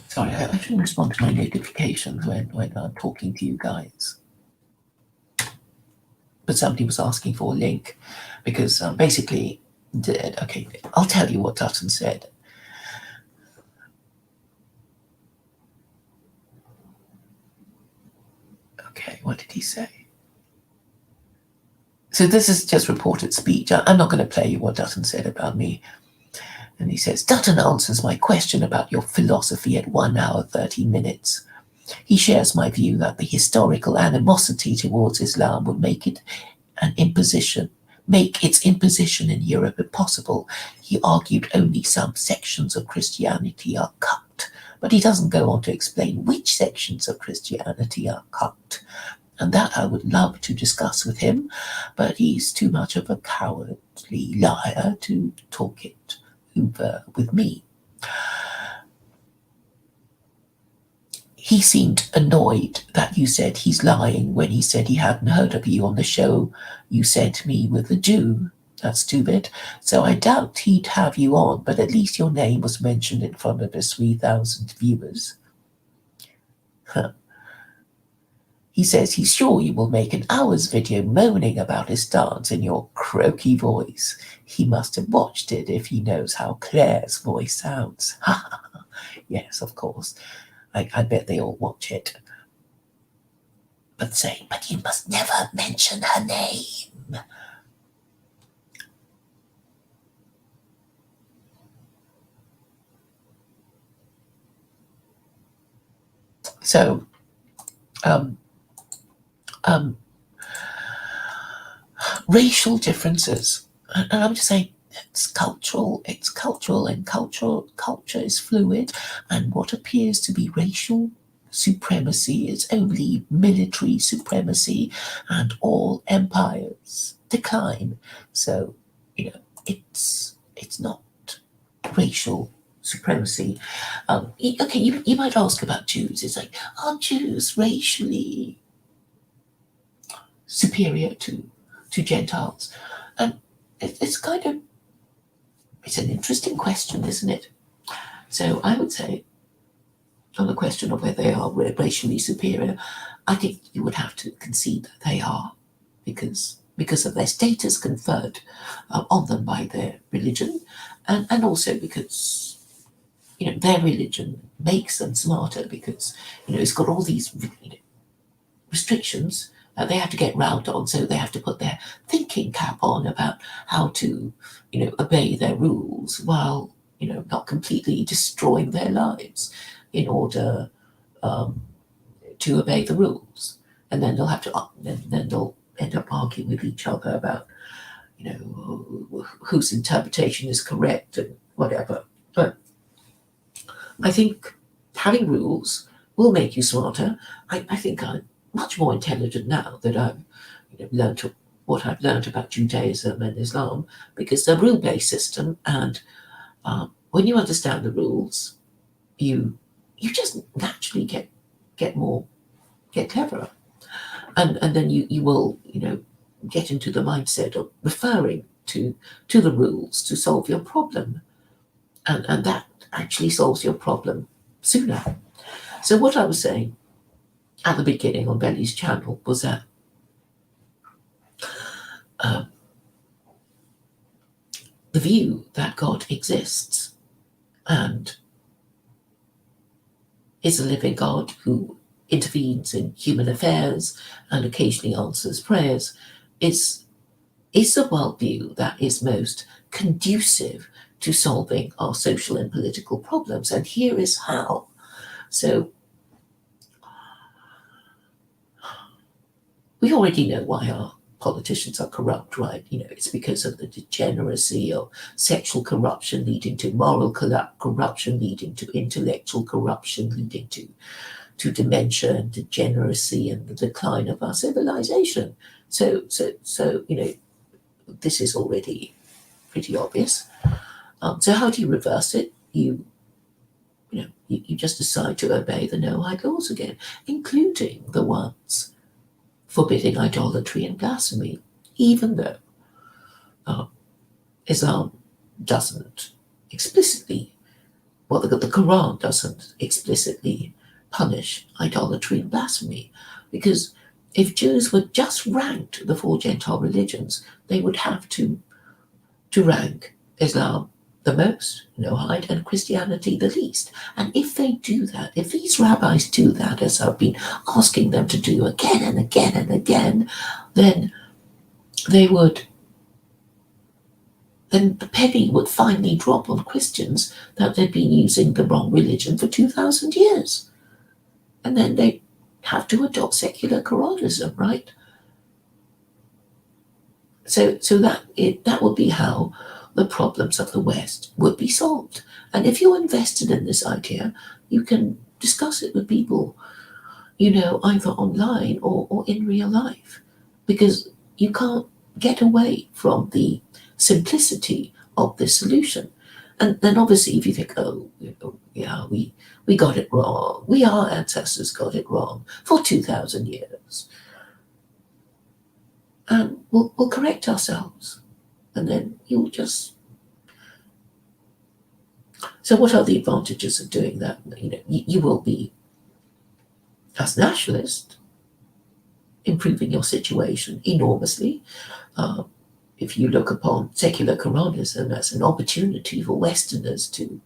Sorry, I shouldn't respond to my notifications when I'm talking to you guys. But somebody was asking for a link because basically, okay, I'll tell you what Dutton said. Okay, what did he say? So this is just reported speech. I'm not going to play you what Dutton said about me. And he says, Dutton answers my question about your philosophy at 1 hour 30 minutes. He shares my view that the historical animosity towards Islam would make its imposition in Europe impossible. He argued only some sections of Christianity are cupped, but he doesn't go on to explain which sections of Christianity are cupped. And that I would love to discuss with him, but he's too much of a cowardly liar to talk it over with me. He seemed annoyed that you said he's lying when he said he hadn't heard of you on the show you sent me with the Jew. That's stupid. So I doubt he'd have you on, but at least your name was mentioned in front of his 3,000 viewers. He says he's sure you will make an hour's video moaning about his dance in your croaky voice. He must have watched it if he knows how Claire's voice sounds. Yes, of course. I bet they all watch it. But say, but you must never mention her name. So, racial differences. And I'm just saying, it's cultural, and culture is fluid, and what appears to be racial supremacy is only military supremacy, and all empires decline. So, it's not racial supremacy. Okay, you might ask about Jews. It's like, are Jews racially superior to Gentiles? And it's kind of, it's an interesting question, isn't it? So I would say, on the question of whether they are racially superior, I think you would have to concede that they are, because of their status conferred on them by their religion, and also because their religion makes them smarter, because it's got all these restrictions that they have to get round on, so they have to put their thinking cap on about how to obey their rules while not completely destroying their lives in order to obey the rules. And then they'll have to then they'll end up arguing with each other about whose interpretation is correct and whatever. But I think having rules will make you smarter. I think I'm much more intelligent now that I've learned what I've learned about Judaism and Islam, because they're a rule-based system, and when you understand the rules, you just naturally get cleverer, and then you will get into the mindset of referring to the rules to solve your problem, and that actually solves your problem sooner. So what I was saying at the beginning on Belly's channel was that the view that God exists and is a living God who intervenes in human affairs and occasionally answers prayers is the worldview that is most conducive to solving our social and political problems. And here is how. So we already know why our politicians are corrupt, right? It's because of the degeneracy of sexual corruption leading to moral corruption, leading to intellectual corruption, leading to dementia and degeneracy and the decline of our civilization. So this is already pretty obvious. So how do you reverse it? You just decide to obey the no-hide laws again, including the ones forbidding idolatry and blasphemy, even though Islam doesn't explicitly, well, the Quran doesn't explicitly punish idolatry and blasphemy, because if Jews were just ranked the four Gentile religions, they would have to rank Islam the most, no-hide, and Christianity the least. And if they do that, if these rabbis do that, as I've been asking them to do again and again and again, then the penny would finally drop on Christians that they've been using the wrong religion for 2,000 years. And then they have to adopt secular Quranism, right? So that would be how the problems of the West would be solved. And if you're invested in this idea, you can discuss it with people, either online or in real life, because you can't get away from the simplicity of this solution. And then obviously if you think, yeah, we got it wrong, our ancestors got it wrong for 2,000 years, and we'll correct ourselves. And then you'll just. So, what are the advantages of doing that? You will be, as nationalist, improving your situation enormously. If you look upon secular Quranism as an opportunity for Westerners to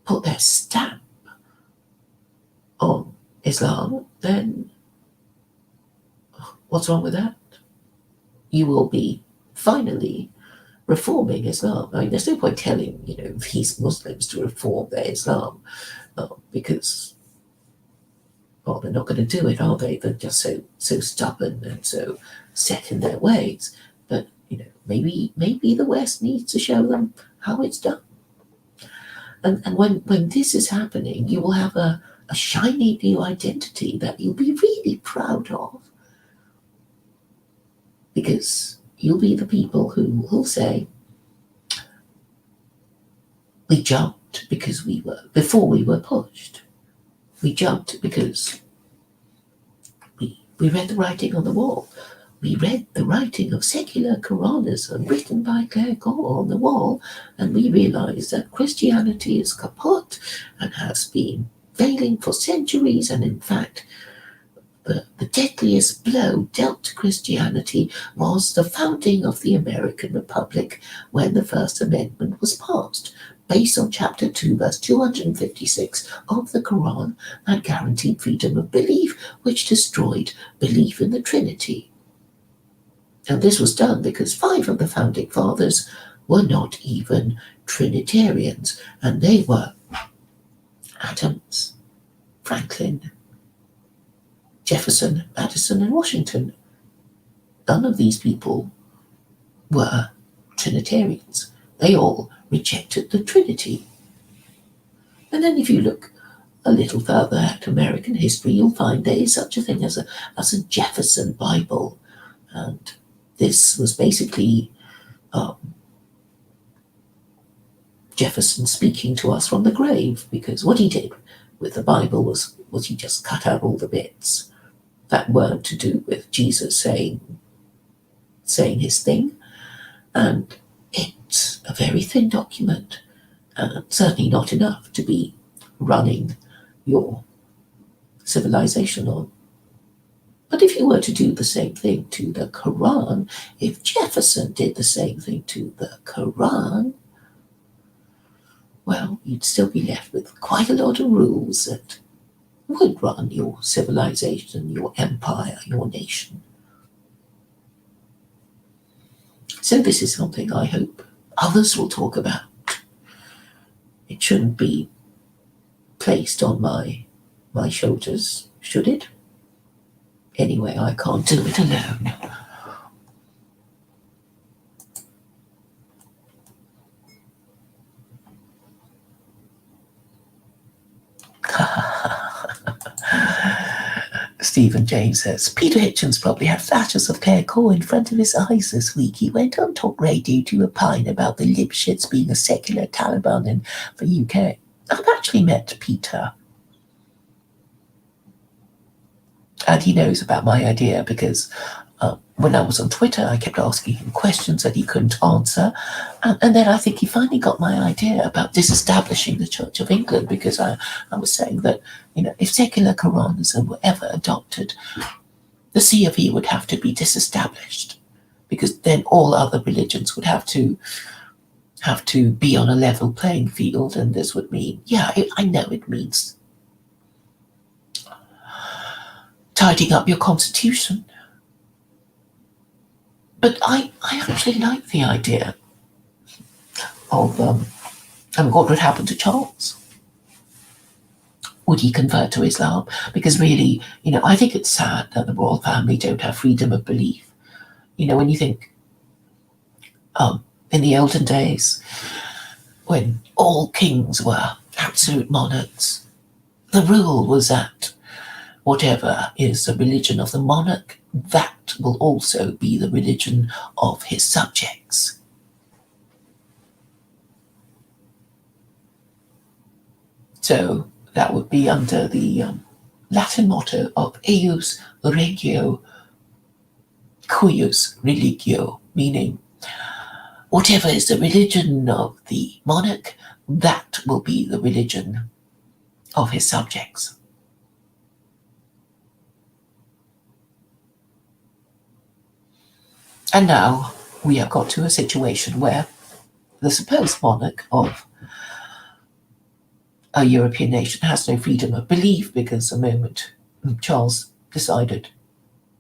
put their stamp on Islam, then what's wrong with that? You will be finally reforming Islam. I mean, there's no point telling, these Muslims to reform their Islam because, well, they're not going to do it, are they? They're just so stubborn and so set in their ways. But, maybe the West needs to show them how it's done. And when this is happening, you will have a shiny new identity that you'll be really proud of. Because you'll be the people who will say, we jumped before we were pushed. We jumped because we read the writing on the wall. We read the writing of secular Quranism written by Claire Gore on the wall, and we realized that Christianity is kaput and has been failing for centuries, and in fact, the deadliest blow dealt to Christianity was the founding of the American Republic when the First Amendment was passed, based on Chapter 2, verse 256 of the Quran, that guaranteed freedom of belief, which destroyed belief in the Trinity. And this was done because 5 of the founding fathers were not even Trinitarians, and they were Adams, Franklin, Jefferson, Madison, and Washington. None of these people were Trinitarians. They all rejected the Trinity. And then if you look a little further at American history, you'll find there is such a thing as a Jefferson Bible. And this was basically Jefferson speaking to us from the grave, because what he did with the Bible was he just cut out all the bits that weren't to do with Jesus saying his thing. And it's a very thin document, and certainly not enough to be running your civilization on. But if you were to do the same thing to the Quran, if Jefferson did the same thing to the Quran, well, you'd still be left with quite a lot of rules that would run your civilization, your empire, your nation. So this is something I hope others will talk about. It shouldn't be placed on my shoulders, should it? Anyway, I can't do it alone. Stephen James says, Peter Hitchens probably had flashes of Claire Gore in front of his eyes this week. He went on talk radio to opine about the Lipschitz being a secular Taliban in the UK. I've actually met Peter. And he knows about my idea because when I was on Twitter, I kept asking him questions that he couldn't answer. And then I think he finally got my idea about disestablishing the Church of England, because I was saying that, if secular Quranism were ever adopted, the C of E would have to be disestablished, because then all other religions would have to be on a level playing field. And this would mean, I know it means tidying up your constitution. But I actually like the idea of, what would happen to Charles? Would he convert to Islam? Because really, I think it's sad that the royal family don't have freedom of belief. When you think, in the olden days, when all kings were absolute monarchs, the rule was that whatever is the religion of the monarch, that will also be the religion of his subjects. So that would be under the Latin motto of eius regio cuius religio, meaning whatever is the religion of the monarch, that will be the religion of his subjects. And now we have got to a situation where the supposed monarch of a European nation has no freedom of belief because the moment Charles decided,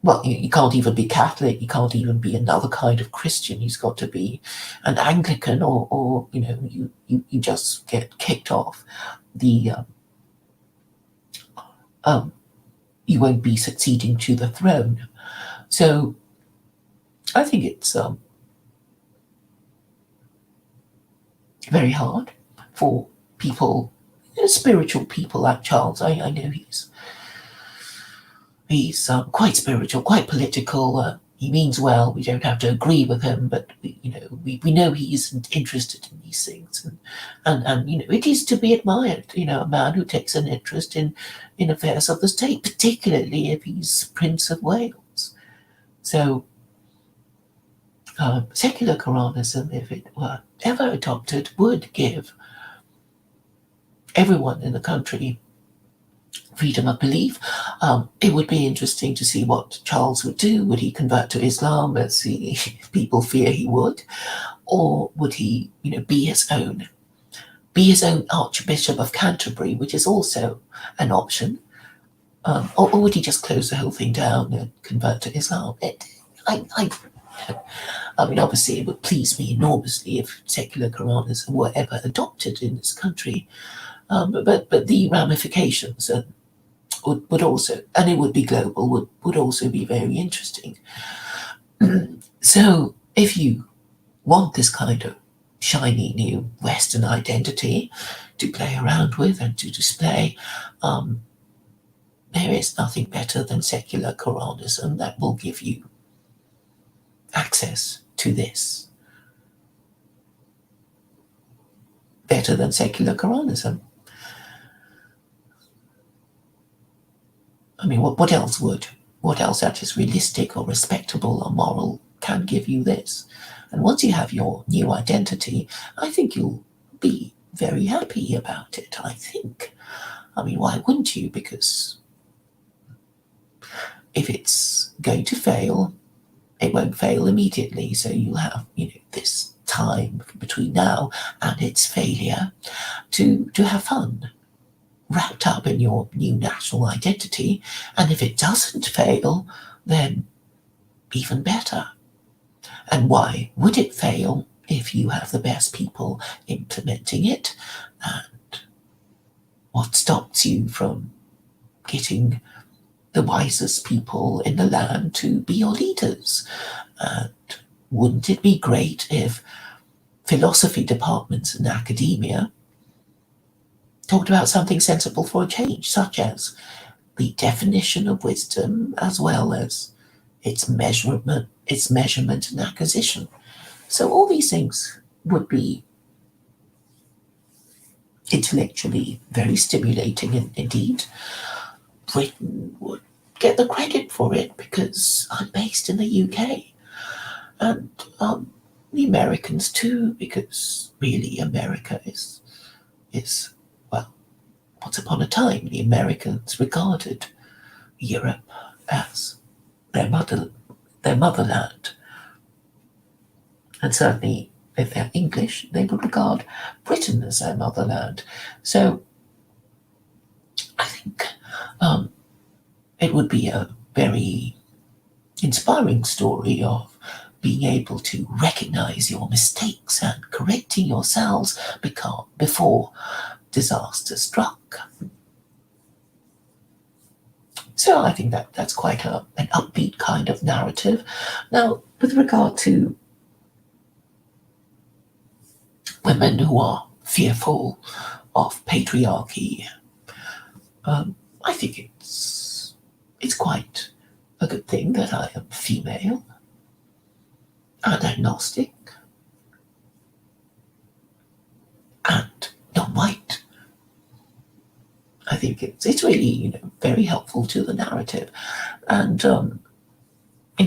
well, you can't even be Catholic, you can't even be another kind of Christian, he's got to be an Anglican, or you just get kicked off the you won't be succeeding to the throne. So I think it's very hard for people, spiritual people like Charles. I know he's quite spiritual, quite political. He means well. We don't have to agree with him, but we know he isn't interested in these things, and it is to be admired. A man who takes an interest in affairs of the state, particularly if he's Prince of Wales. So secular Quranism, if it were ever adopted, would give everyone in the country freedom of belief. It would be interesting to see what Charles would do. Would he convert to Islam, as people fear he would, or would he, be his own Archbishop of Canterbury, which is also an option, or would he just close the whole thing down and convert to Islam? I mean, obviously, it would please me enormously if secular Quranism were ever adopted in this country, but the ramifications would also, and it would be global, would also be very interesting. So if you want this kind of shiny new Western identity to play around with and to display, there is nothing better than secular Quranism that will give you access to this. Better than secular Quranism. I mean, what else would? What else that is realistic or respectable or moral can give you this? And once you have your new identity, I think you'll be very happy about it, I think. I mean, why wouldn't you? Because if it's going to fail, it won't fail immediately. So you'll have, this time between now and its failure to have fun, wrapped up in your new national identity. And if it doesn't fail, then even better. And why would it fail if you have the best people implementing it? And what stops you from getting the wisest people in the land to be your leaders? And wouldn't it be great if philosophy departments in academia talked about something sensible for a change, such as the definition of wisdom as well as its measurement and acquisition? So all these things would be intellectually very stimulating, and indeed Britain would get the credit for it because I'm based in the UK, and the Americans too, because really America is well, once upon a time the Americans regarded Europe as their motherland, and certainly if they're English, they would regard Britain as their motherland. So I think it would be a very inspiring story of being able to recognize your mistakes and correcting yourselves before disaster struck. So I think that's quite an upbeat kind of narrative. Now, with regard to women who are fearful of patriarchy, I think it's quite a good thing that I am female and agnostic and non-white. I think it's really very helpful to the narrative, and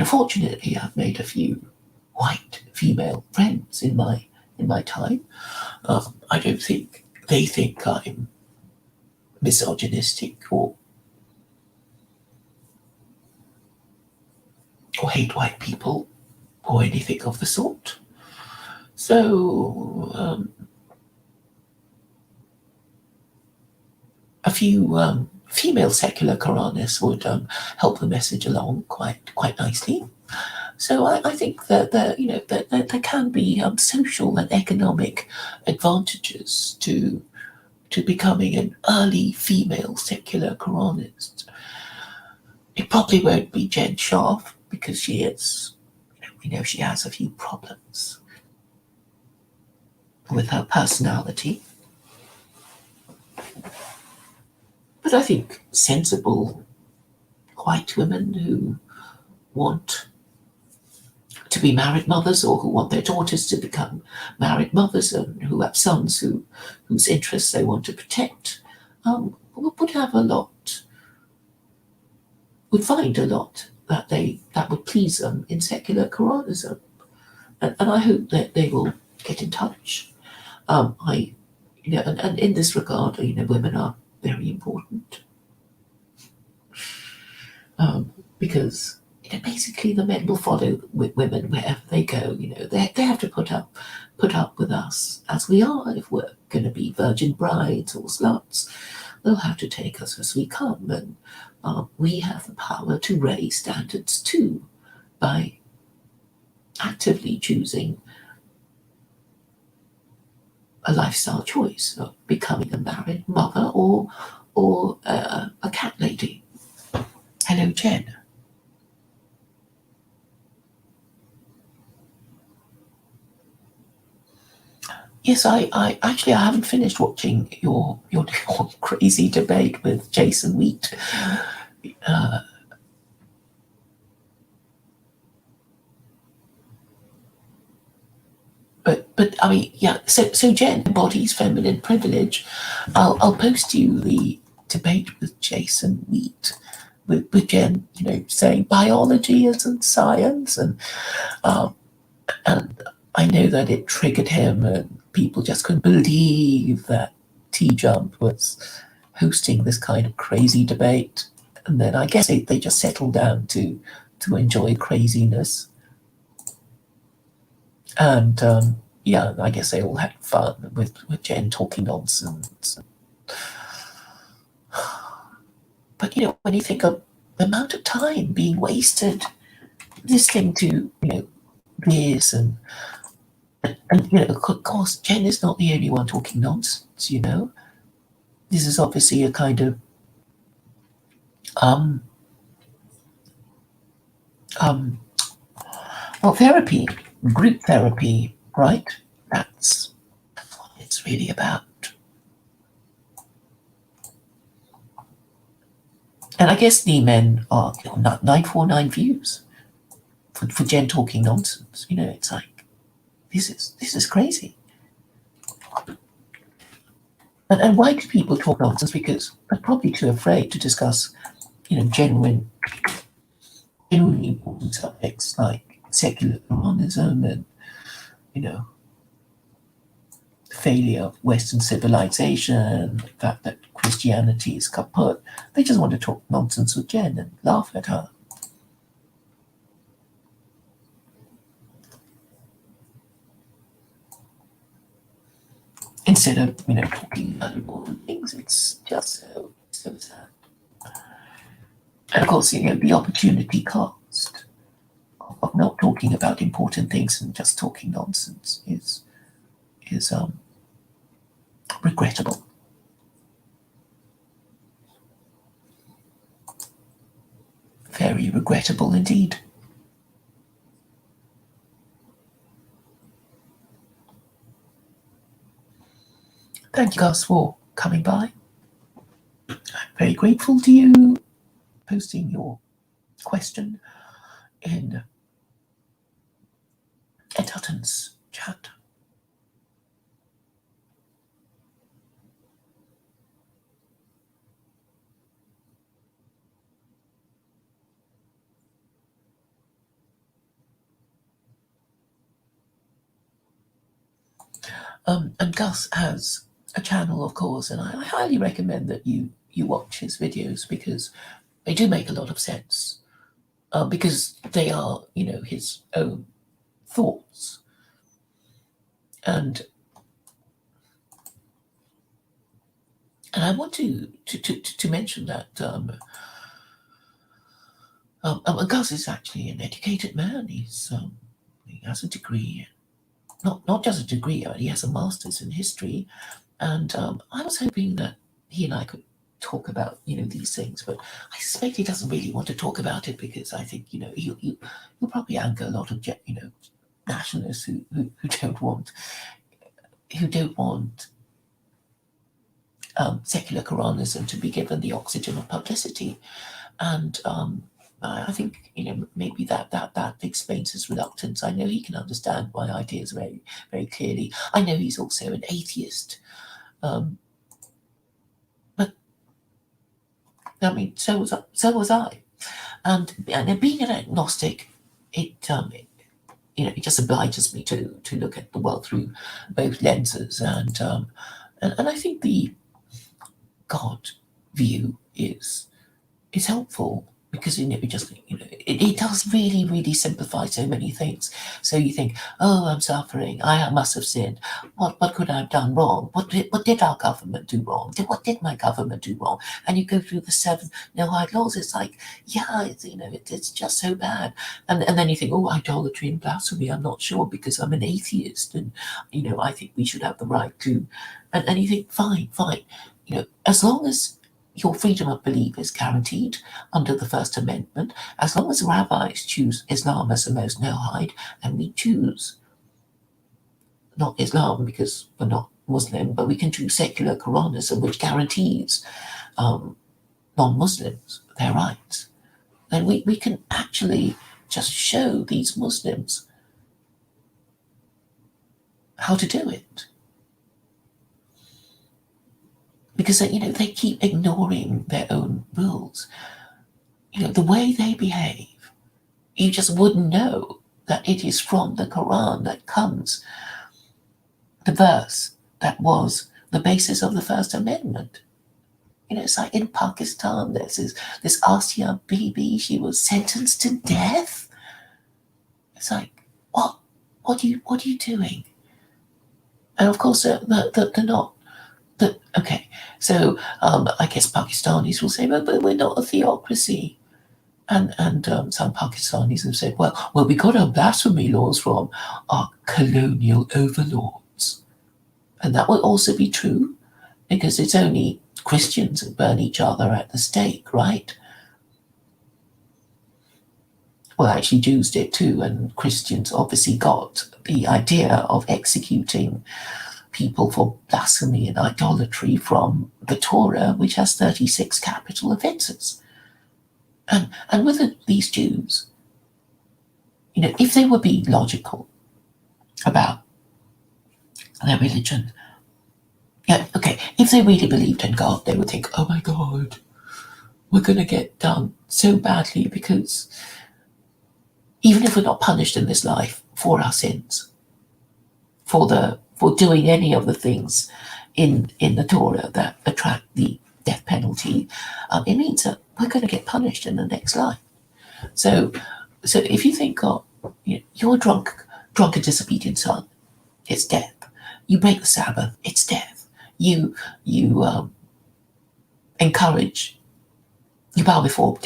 fortunately I've made a few white female friends in my time. I don't think they think I'm misogynistic or hate white people. or anything of the sort. So a few female secular Quranists would help the message along quite nicely. So I think that there can be social and economic advantages to becoming an early female secular Quranist. It probably won't be Jen Sharf because she is, we know she has a few problems with her personality. But I think sensible white women who want to be married mothers or who want their daughters to become married mothers and who have sons whose interests they want to protect would have a lot, would find a lot that would please them in secular Quranism. And I hope that they will get in touch. And in this regard, women are very important. Because basically the men will follow with women wherever they go. They have to put up with us as we are. If we're going to be virgin brides or sluts, they'll have to take us as we come, and we have the power to raise standards too by actively choosing a lifestyle choice of becoming a married mother or a cat lady. Hello, Jen. Yes, I actually I haven't finished watching your crazy debate with Jason Wheat. But I mean, yeah. So Jen embodies feminine privilege. I'll post you the debate with Jason Wheat, with Jen, saying biology isn't science, and I know that it triggered him, and people just couldn't believe that T-Jump was hosting this kind of crazy debate. And then I guess they just settled down to enjoy craziness. And yeah, I guess they all had fun with Jen talking nonsense. But when you think of the amount of time being wasted listening to this and of course Jen is not the only one talking nonsense. This is obviously a kind of well, therapy, group therapy, right? That's what it's really about. And I guess the men are 949 views for Jen talking nonsense. It's like this is crazy. And why do people talk nonsense? Because they're probably too afraid to discuss, genuinely important subjects like secular Quranism and, the failure of Western civilization, the fact that Christianity is kaput. They just want to talk nonsense with Jen and laugh at her. Instead of, talking about important things, it's just so sad. And of course, the opportunity cost of not talking about important things and just talking nonsense is regrettable. Very regrettable indeed. Thank you, Gus, for coming by. I'm very grateful to you posting your question in Ed Dutton's chat. And Gus has a channel, of course, and I highly recommend that you watch his videos because they do make a lot of sense. Because they are, his own thoughts. And I want to mention that Gus is actually an educated man. He has a degree, not just a degree, he has a master's in history. And I was hoping that he and I could talk about these things, but I suspect he doesn't really want to talk about it because I think he'll probably anger a lot of nationalists who don't want secular Quranism to be given the oxygen of publicity. And I think maybe that explains his reluctance. I know he can understand my ideas very, very clearly. I know he's also an atheist, but I mean, so was I. And being an agnostic, it just obliges me to look at the world through both lenses, and I think the God view is helpful because it does really, really simplify so many things. So you think, oh, I'm suffering, I must have sinned. What could I have done wrong? What did our government do wrong? What did my government do wrong? And you go through the 7 Noahide laws. It's like, yeah, it's just so bad. And then you think, oh, idolatry and blasphemy, I'm not sure because I'm an atheist, and I think we should have the right to. And you think, fine. As long as your freedom of belief is guaranteed under the First Amendment, as long as rabbis choose Islam as the most Noahide, and we choose not Islam because we're not Muslim, but we can choose secular Quranism, which guarantees non-Muslims their rights, then we can actually just show these Muslims how to do it. Because they keep ignoring their own rules. The way they behave, you just wouldn't know that it is from the Quran that comes the verse that was the basis of the First Amendment. It's like in Pakistan, there's this Asia Bibi, she was sentenced to death. It's like, what are you doing? And of course, they're not. Okay, so I guess Pakistanis will say, but we're not a theocracy. And some Pakistanis have said, well, we got our blasphemy laws from our colonial overlords. And that will also be true, because it's only Christians who burn each other at the stake, right? Well, actually, Jews did too, and Christians obviously got the idea of executing people for blasphemy and idolatry from the Torah, which has 36 capital offenses. And with these Jews, if they were being logical about their religion, if they really believed in God, they would think, oh my God, we're going to get done so badly, because even if we're not punished in this life for our sins, for doing any of the things in the Torah that attract the death penalty, it means that we're going to get punished in the next life. So if you think, you're drunk and disobedient son, it's death. You break the Sabbath, it's death. You encourage, you bow before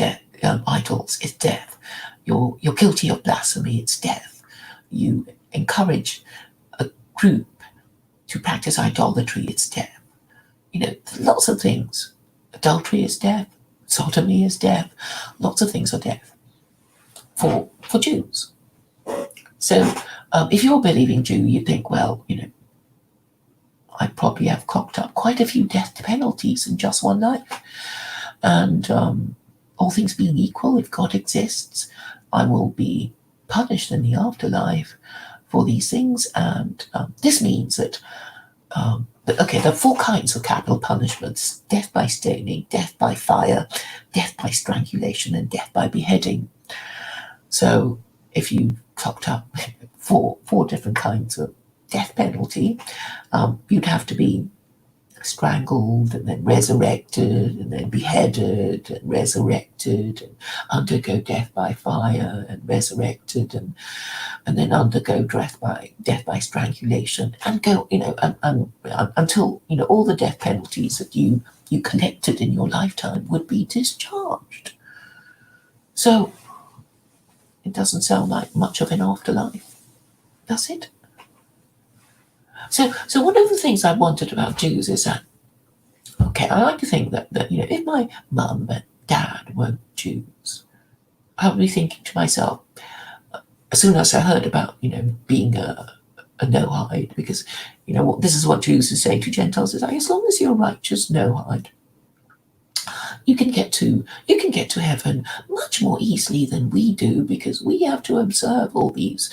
idols, it's death. You're guilty of blasphemy, it's death. You encourage a group to practice idolatry, it's death. Lots of things. Adultery is death. Sodomy is death. Lots of things are death for Jews. So if you're a believing Jew, you think, well, I probably have cocked up quite a few death penalties in just one life. And all things being equal, if God exists, I will be punished in the afterlife for these things. And this means that there are 4 kinds of capital punishments: death by stoning, death by fire, death by strangulation, and death by beheading. So if you clocked up four different kinds of death penalty, you'd have to be strangled and then resurrected and then beheaded and resurrected and undergo death by fire and resurrected and then undergo death by strangulation and go, and until, all the death penalties that you collected in your lifetime would be discharged. So it doesn't sound like much of an afterlife, does it? So one of the things I wondered about Jews is that, okay, I like to think that if my mum and dad weren't Jews, I would be thinking to myself, as soon as I heard about, being a no-hide, because, this is what Jews would say to Gentiles, is like, as long as you're righteous, no-hide, you can get to heaven much more easily than we do, because we have to observe all these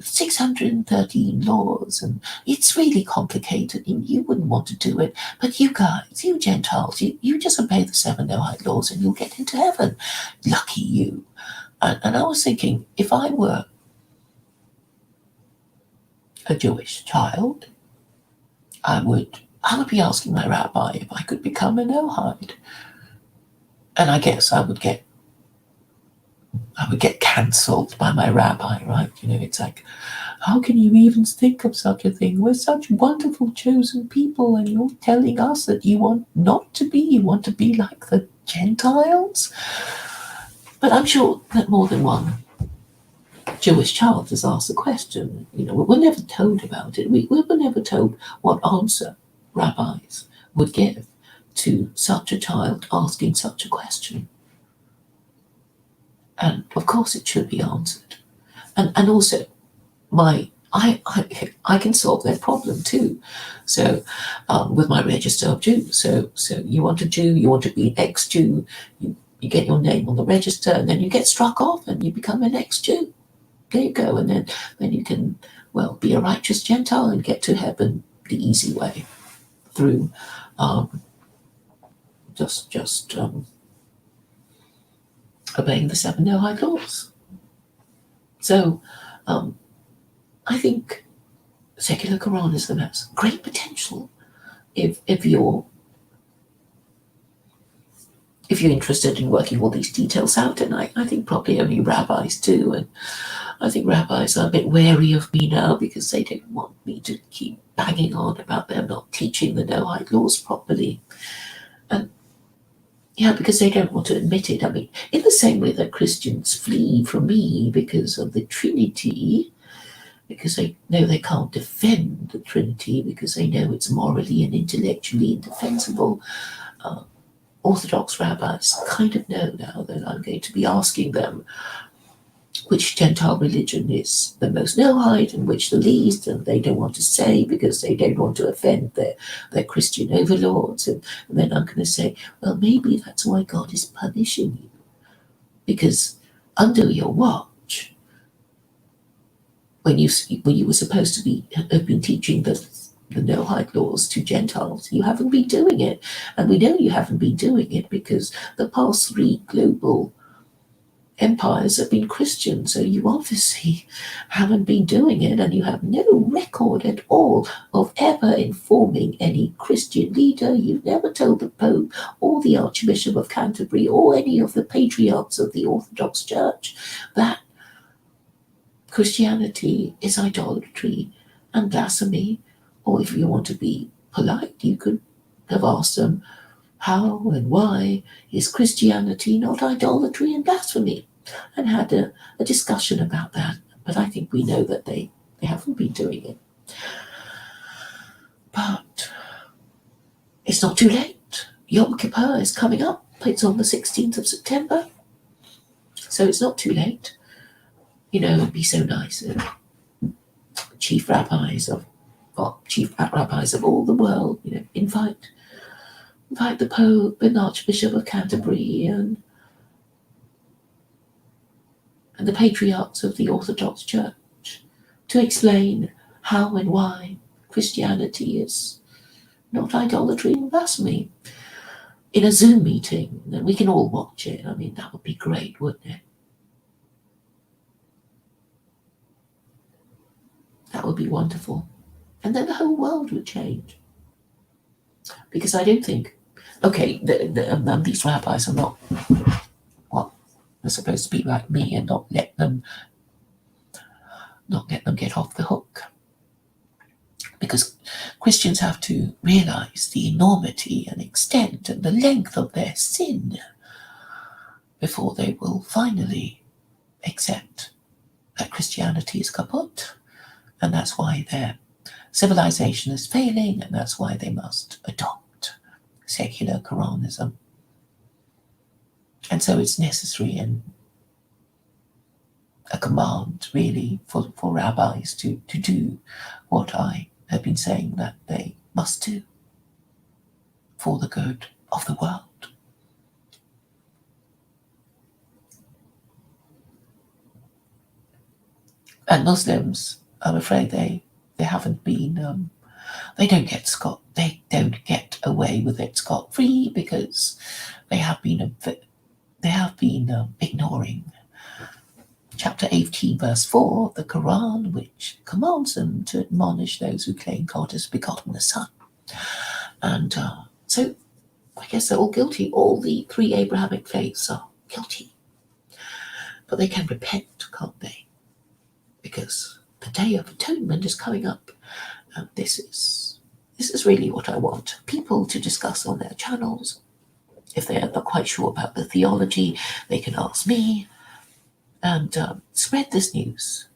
613 laws, and it's really complicated and you wouldn't want to do it, but you guys, you Gentiles, you just obey the 7 no-hide laws and you'll get into heaven. Lucky you. And I was thinking, if I were a Jewish child, I would be asking my rabbi if I could become a no-hide. And I guess I would get cancelled by my rabbi, right? It's like, how can you even think of such a thing? We're such wonderful chosen people, and you're telling us that you want to be like the Gentiles? But I'm sure that more than one Jewish child has asked the question. We're never told about it. We were never told what answer rabbis would give to such a child asking such a question. And of course it should be answered. And also, I can solve their problem too. So with my register of Jews. So you want a Jew, you want to be an ex-Jew, you get your name on the register, and then you get struck off and you become an ex-Jew. There you go. And then you can, be a righteous Gentile and get to heaven the easy way through just obeying the 7 no-hide laws. So I think secular Quranism has great potential if you're interested in working all these details out, and I think probably only rabbis do, and I think rabbis are a bit wary of me now because they don't want me to keep banging on about them not teaching the no-hide laws properly. And because they don't want to admit it. I mean, in the same way that Christians flee from me because of the Trinity, because they know they can't defend the Trinity, because they know it's morally and intellectually indefensible, Orthodox rabbis kind of know now that I'm going to be asking them which Gentile religion is the most no-hide and which the least, and they don't want to say because they don't want to offend their Christian overlords. And then I'm going to say, well, maybe that's why God is punishing you, because under your watch, when you were supposed to have been teaching the no-hide laws to Gentiles, you haven't been doing it. And we know you haven't been doing it because the past 3 global empires have been Christian, so you obviously haven't been doing it, and you have no record at all of ever informing any Christian leader. You've never told the Pope or the Archbishop of Canterbury or any of the patriarchs of the Orthodox Church that Christianity is idolatry and blasphemy. Or if you want to be polite, you could have asked them, how and why is Christianity not idolatry and blasphemy? And had a discussion about that. But I think we know that they haven't been doing it. But it's not too late. Yom Kippur is coming up. It's on the 16th of September. So it's not too late. It'd be so nice if chief rabbis of all the world, invite the Pope and Archbishop of Canterbury and the patriarchs of the Orthodox Church to explain how and why Christianity is not idolatry and blasphemy in a Zoom meeting, and we can all watch it. I mean, that would be great, wouldn't it? That would be wonderful. And then the whole world would change. Because I don't think, okay, these rabbis are not, well, they're supposed to be like me and not let them get off the hook. Because Christians have to realize the enormity and extent and the length of their sin before they will finally accept that Christianity is kaput, and that's why their civilization is failing, and that's why they must adopt secular Quranism. And so it's necessary and a command, really, for rabbis to do what I have been saying that they must do for the good of the world. And Muslims, I'm afraid they haven't been, they don't get away with it scot-free, because they have been ignoring chapter 18 verse 4 of the Quran, which commands them to admonish those who claim God has begotten the Son. And so I guess they're all guilty. All the three Abrahamic faiths are guilty, but they can repent, can't they? Because the Day of Atonement is coming up, and this is really what I want people to discuss on their channels. If they're not quite sure about the theology, they can ask me, and spread this news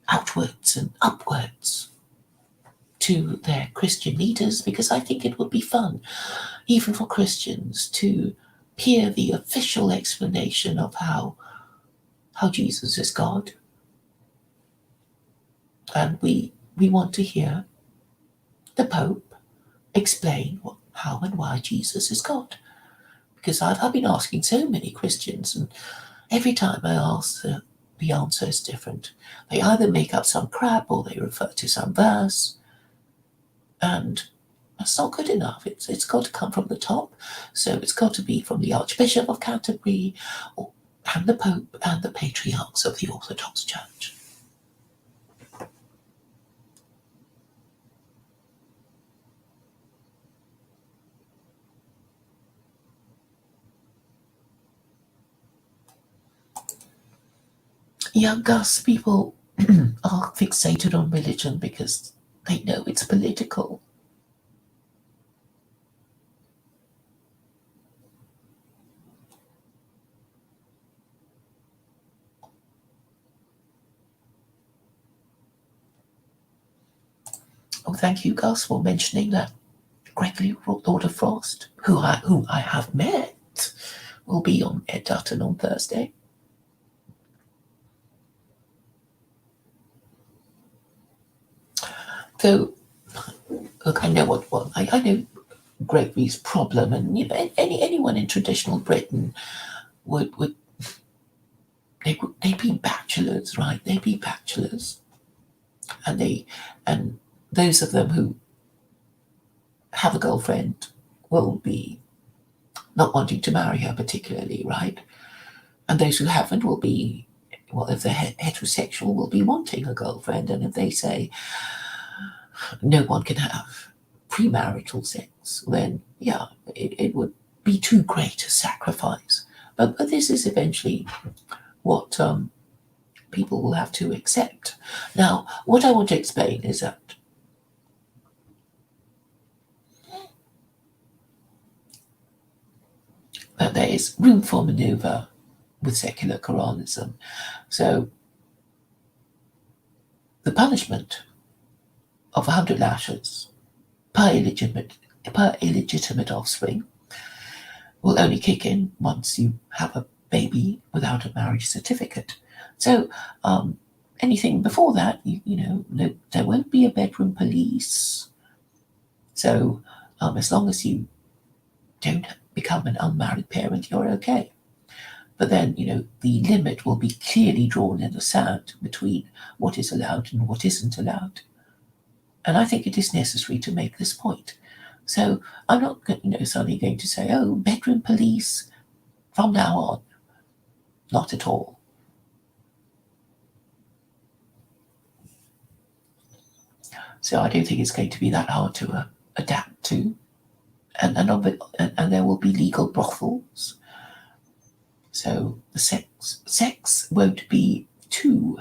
outwards and upwards to their Christian leaders, because I think it would be fun, even for Christians, to hear the official explanation of how Jesus is God. And we want to hear the Pope explain how and why Jesus is God. Because I've been asking so many Christians, and every time I ask, the answer is different. They either make up some crap or they refer to some verse, and that's not good enough. It's got to come from the top. So it's got to be from the Archbishop of Canterbury, and the Pope, and the patriarchs of the Orthodox Church. Young Gus, people are fixated on religion because they know it's political. Oh, thank you, Gus, for mentioning that. Gregory, Lord of Frost, who I have met, will be on Ed Dutton on Thursday. So, look, I know I know Gregory's problem, and anyone in traditional Britain would they'd be bachelors, right? They'd be bachelors, and those of them who have a girlfriend will be not wanting to marry her particularly, right? And those who haven't will be, well, if they're heterosexual, will be wanting a girlfriend, and if they say no one can have premarital sex, then yeah, it would be too great a sacrifice. But this is eventually what people will have to accept. Now, what I want to explain is that there is room for manoeuvre with secular Quranism. So the punishment of 100 lashes per illegitimate offspring will only kick in once you have a baby without a marriage certificate. So anything before that, no, there won't be a bedroom police. So as long as you don't become an unmarried parent, you're okay. But then, the limit will be clearly drawn in the sand between what is allowed and what isn't allowed. And I think it is necessary to make this point. So I'm not, suddenly going to say, oh, bedroom police from now on. Not at all. So I don't think it's going to be that hard to adapt to. and there will be legal brothels. So the sex won't be too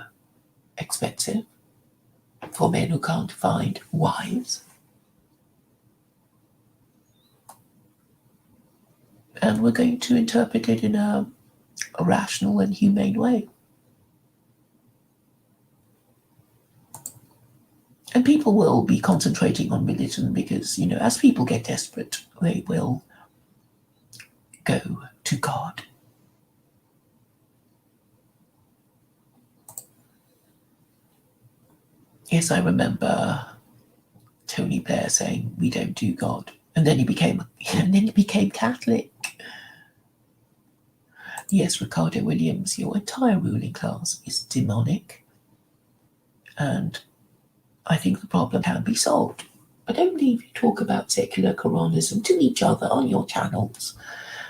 expensive for men who can't find wives. And we're going to interpret it in a rational and humane way. And people will be concentrating on religion because, as people get desperate, they will go to God. Yes, I remember Tony Blair saying, "We don't do God," and then he became Catholic. Yes, Ricardo Williams, your entire ruling class is demonic, and I think the problem can be solved. But only if you talk about secular Quranism to each other on your channels,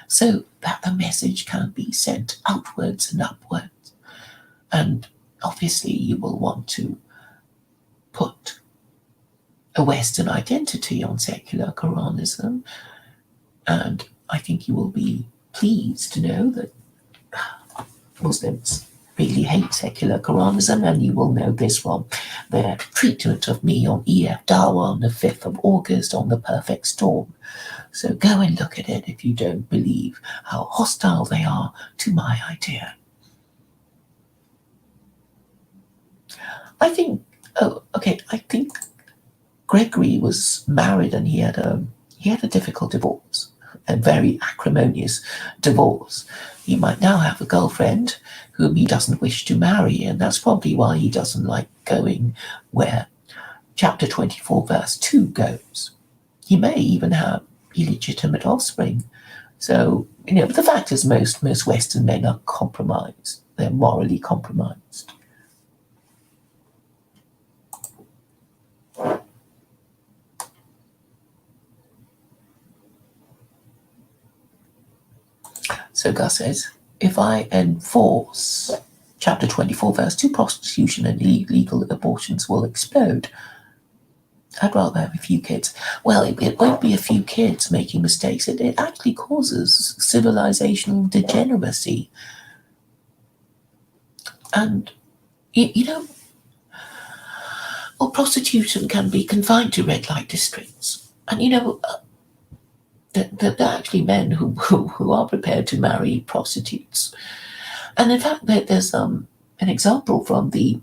so that the message can be sent outwards and upwards. And obviously, you will want to put a Western identity on secular Quranism, and I think you will be pleased to know that Muslims really hate secular Quranism, and you will know this from their treatment of me on EF Dawa on the 5th of August on The Perfect Storm. So go and look at it if you don't believe how hostile they are to my idea. I think Gregory was married and he had a difficult divorce, a very acrimonious divorce. He might now have a girlfriend whom he doesn't wish to marry, and that's probably why he doesn't like going where chapter 24 verse 2 goes. He may even have illegitimate offspring. So, but the fact is most Western men are compromised. They're morally compromised. So Gus says, if I enforce chapter 24 verse 2, prostitution and illegal abortions will explode. I'd rather have a few kids. Well, it won't be a few kids making mistakes. It actually causes civilizational degeneracy. And, prostitution can be confined to red light districts. And, there are actually men who are prepared to marry prostitutes. And in fact, there's an example from the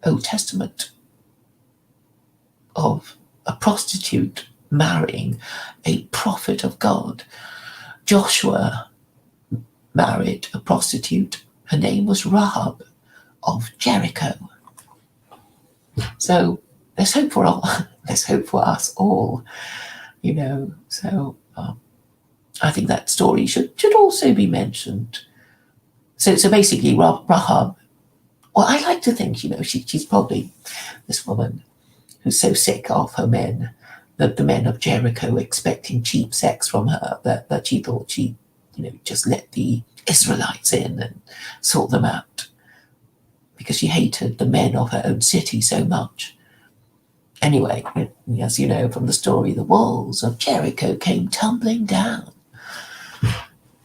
Old Testament of a prostitute marrying a prophet of God. Joshua married a prostitute. Her name was Rahab of Jericho. So there's hope for all. There's hope for us all. So I think that story should also be mentioned. So basically, Rahab. Well, I like to think, she's probably this woman who's so sick of her men, that the men of Jericho expecting cheap sex from her, that she thought she, just let the Israelites in and sort them out, because she hated the men of her own city so much. Anyway, as you know from the story, the walls of Jericho came tumbling down,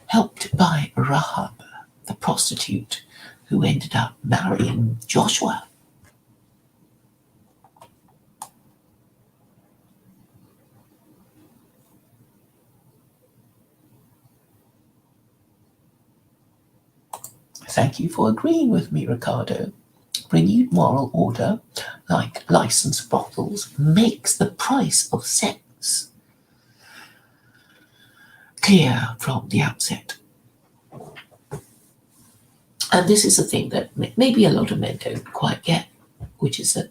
helped by Rahab, the prostitute, who ended up marrying Joshua. Thank you for agreeing with me, Ricardo. Renewed moral order, like licensed brothels, makes the price of sex clear from the outset. And this is a thing that maybe a lot of men don't quite get, which is that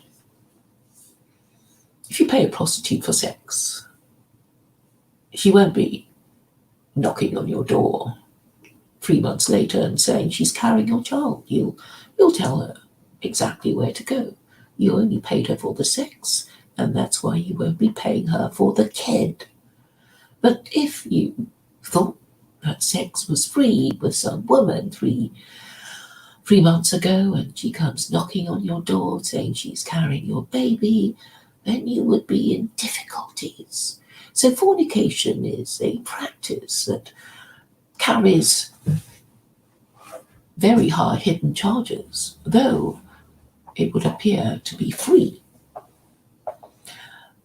if you pay a prostitute for sex, she won't be knocking on your door 3 months later and saying she's carrying your child. You'll tell her exactly where to go. You only paid her for the sex, and that's why you won't be paying her for the kid. But if you thought that sex was free with some woman three months ago, and she comes knocking on your door saying she's carrying your baby, then you would be in difficulties. So fornication is a practice that carries very high hidden charges, though it would appear to be free.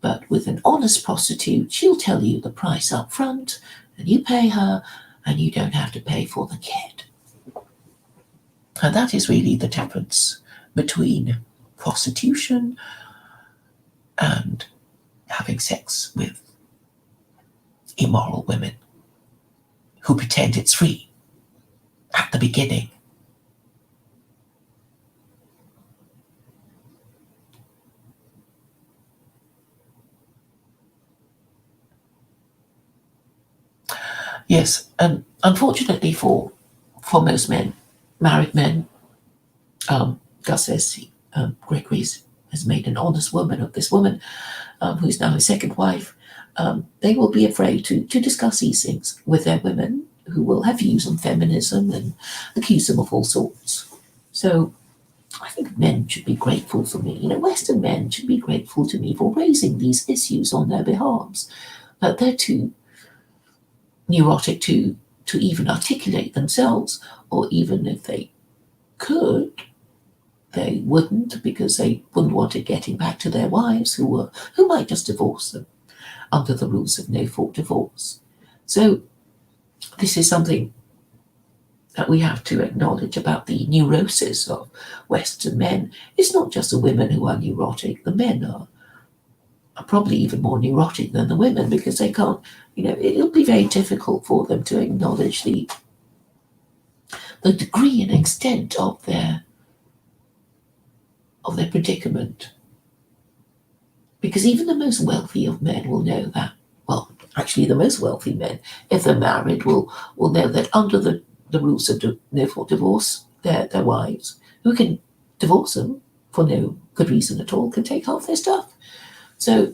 But with an honest prostitute, she'll tell you the price up front, and you pay her, and you don't have to pay for the kid. And that is really the difference between prostitution and having sex with immoral women who pretend it's free at the beginning. Yes, and unfortunately for most men, married men, Gus says Gregory's has made an honest woman of this woman, who's now his second wife. They will be afraid to discuss these things with their women, who will have views on feminism and accuse them of all sorts. So I think men should be grateful for me. Western men should be grateful to me for raising these issues on their behalves. But they're too neurotic to even articulate themselves, or even if they could, they wouldn't, because they wouldn't want it getting back to their wives who might just divorce them under the rules of no fault divorce. So this is something that we have to acknowledge about the neurosis of Western men. It's not just the women who are neurotic. The men are probably even more neurotic than the women, because they can't, it'll be very difficult for them to acknowledge the degree and extent of their predicament. Because even the most wealthy of men will know that, well, actually the most wealthy men, if they're married, will know that under the rules of no fault divorce, their wives, who can divorce them for no good reason at all, can take half their stuff. So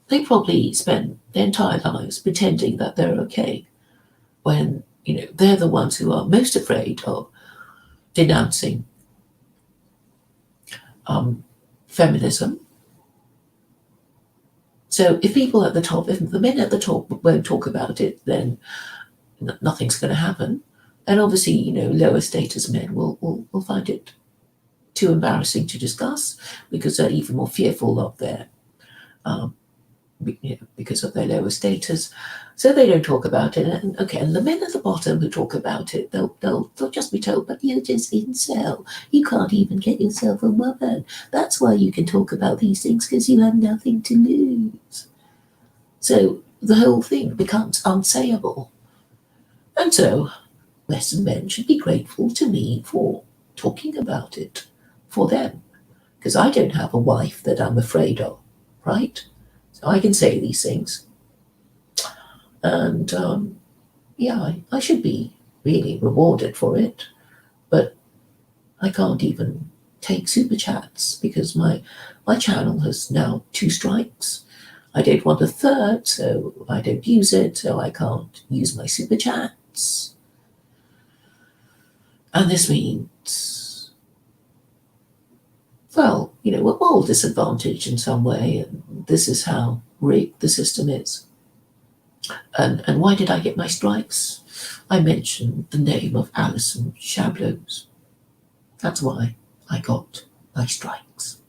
they probably spend their entire lives pretending that they're okay, when they're the ones who are most afraid of denouncing feminism. So if people at the top, if the men at the top won't talk about it, then nothing's going to happen. And obviously, lower status men will find it too embarrassing to discuss, because they're even more fearful of their, because of their lower status. So they don't talk about it. And the men at the bottom who talk about it, they'll just be told, but you're just incel. You can't even get yourself a woman. That's why you can talk about these things, because you have nothing to lose. So the whole thing becomes unsayable. And so Western men should be grateful to me for talking about it for them, because I don't have a wife that I'm afraid of, right? So I can say these things. And I should be really rewarded for it, but I can't even take super chats, because my channel has now 2 strikes. I don't want a third, so I don't use it, so I can't use my super chats. And this means, well, we're all disadvantaged in some way, and this is how rigged the system is. And why did I get my strikes? I mentioned the name of Alison Chablows. That's why I got my strikes.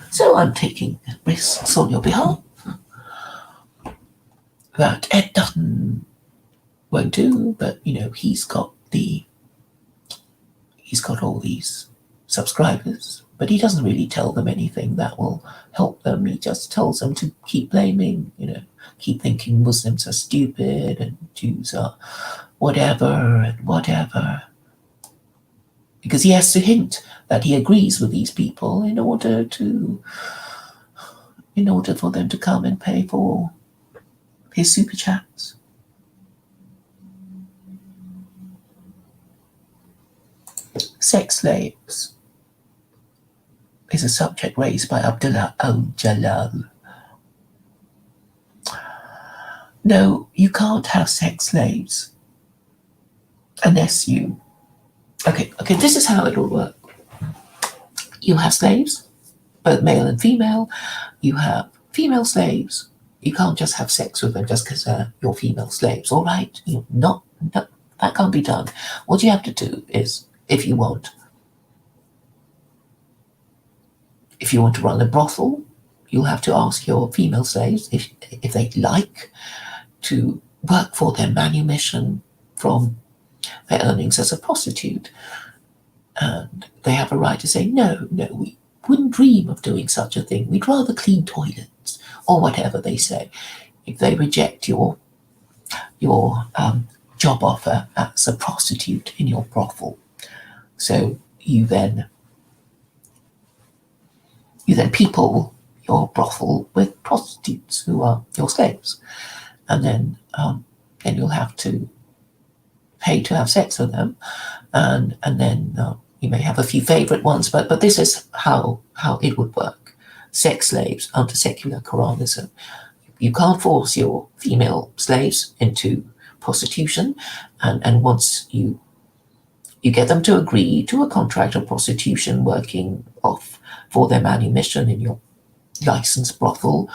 So I'm taking risks on your behalf that Ed Dutton won't do, but he's got all these subscribers, but he doesn't really tell them anything that will help them. He just tells them to keep blaming, keep thinking Muslims are stupid and Jews are whatever and whatever, because he has to hint that he agrees with these people in order for them to come and pay for his super chats. Sex slaves is a subject raised by Abdullah Al-Jalal. No, you can't have sex slaves unless you... Okay, this is how it will work. You have slaves, both male and female. You have female slaves You can't just have sex with them just because you're female slaves, all right? That can't be done. What you have to do is, if you want to run a brothel, you'll have to ask your female slaves if they'd like to work for their manumission from their earnings as a prostitute. And they have a right to say, no, we wouldn't dream of doing such a thing. We'd rather clean toilets, or whatever they say. If they reject your job offer as a prostitute in your brothel, so you then people your brothel with prostitutes who are your slaves, and then you'll have to pay to have sex with them, and then you may have a few favorite ones, but this is how it would work. Sex slaves under secular Quranism. You can't force your female slaves into prostitution, and once you get them to agree to a contract of prostitution working off for their manumission in your licensed brothel,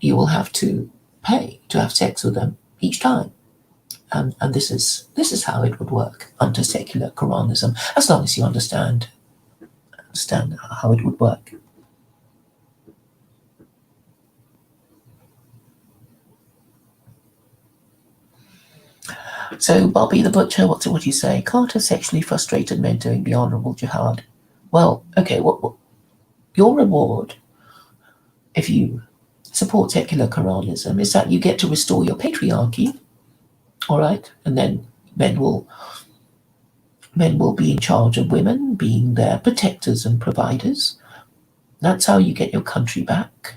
you will have to pay to have sex with them each time. And this is how it would work under secular Quranism, as long as you understand how it would work. So, Bobby the Butcher, what do you say? Can't have sexually frustrated men doing the honourable jihad. Well, okay, what your reward, if you support secular Quranism, is that you get to restore your patriarchy, all right? And then men will be in charge of women, being their protectors and providers. That's how you get your country back.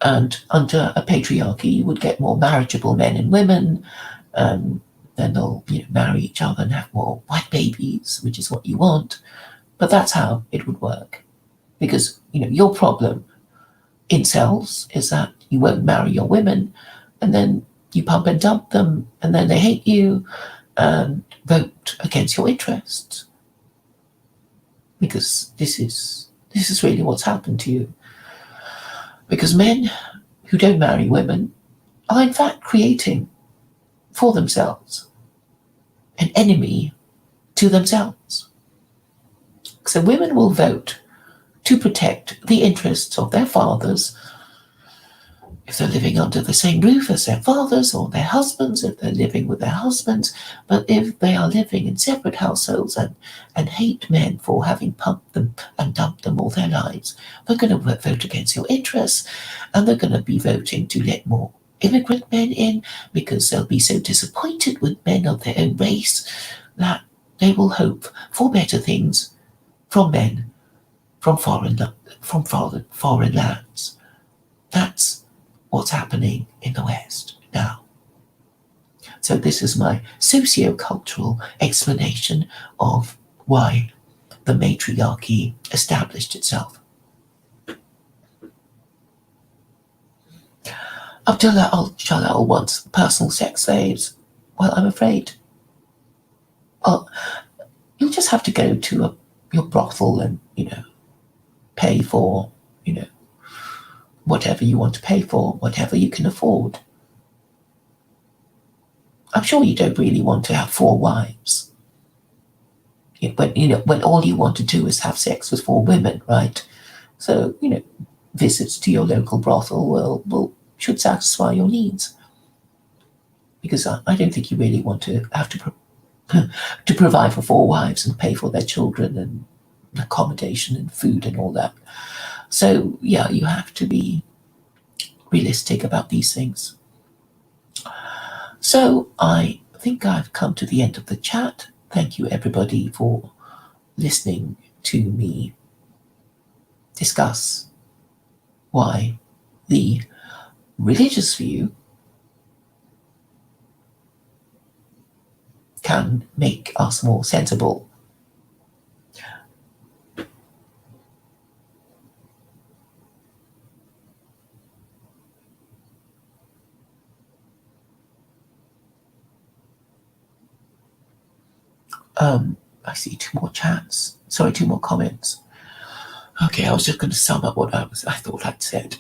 And under a patriarchy, you would get more marriageable men and women, and then they'll marry each other and have more white babies, which is what you want. But that's how it would work, because your problem, incels, is that you won't marry your women, and then you pump and dump them, and then they hate you and vote against your interests. Because this is really what's happened to you. Because men who don't marry women are in fact creating for themselves an enemy to themselves. So women will vote to protect the interests of their fathers if they're living under the same roof as their fathers, or their husbands if they're living with their husbands. But if they are living in separate households and hate men for having pumped them and dumped them all their lives, they're going to vote against your interests, and they're going to be voting to let more immigrant men in, because they'll be so disappointed with men of their own race that they will hope for better things from men from foreign lands. That's what's happening in the West now. So this is my socio-cultural explanation of why the matriarchy established itself. Abdullah al-Jalal wants personal sex slaves. Well, I'm afraid you'll just have to go to your brothel and pay for whatever you want to pay for, whatever you can afford. I'm sure you don't really want to have 4 wives. When all you want to do is have sex with 4 women, right? So, visits to your local brothel should satisfy your needs. Because I don't think you really want to have to provide for 4 wives and pay for their children and accommodation and food and all that. So, yeah, you have to be realistic about these things. So, I think I've come to the end of the chat. Thank you, everybody, for listening to me discuss why the religious view can make us more sensible. I see 2 more chats. Sorry, 2 more comments. Okay, I was just going to sum up what I thought I'd said.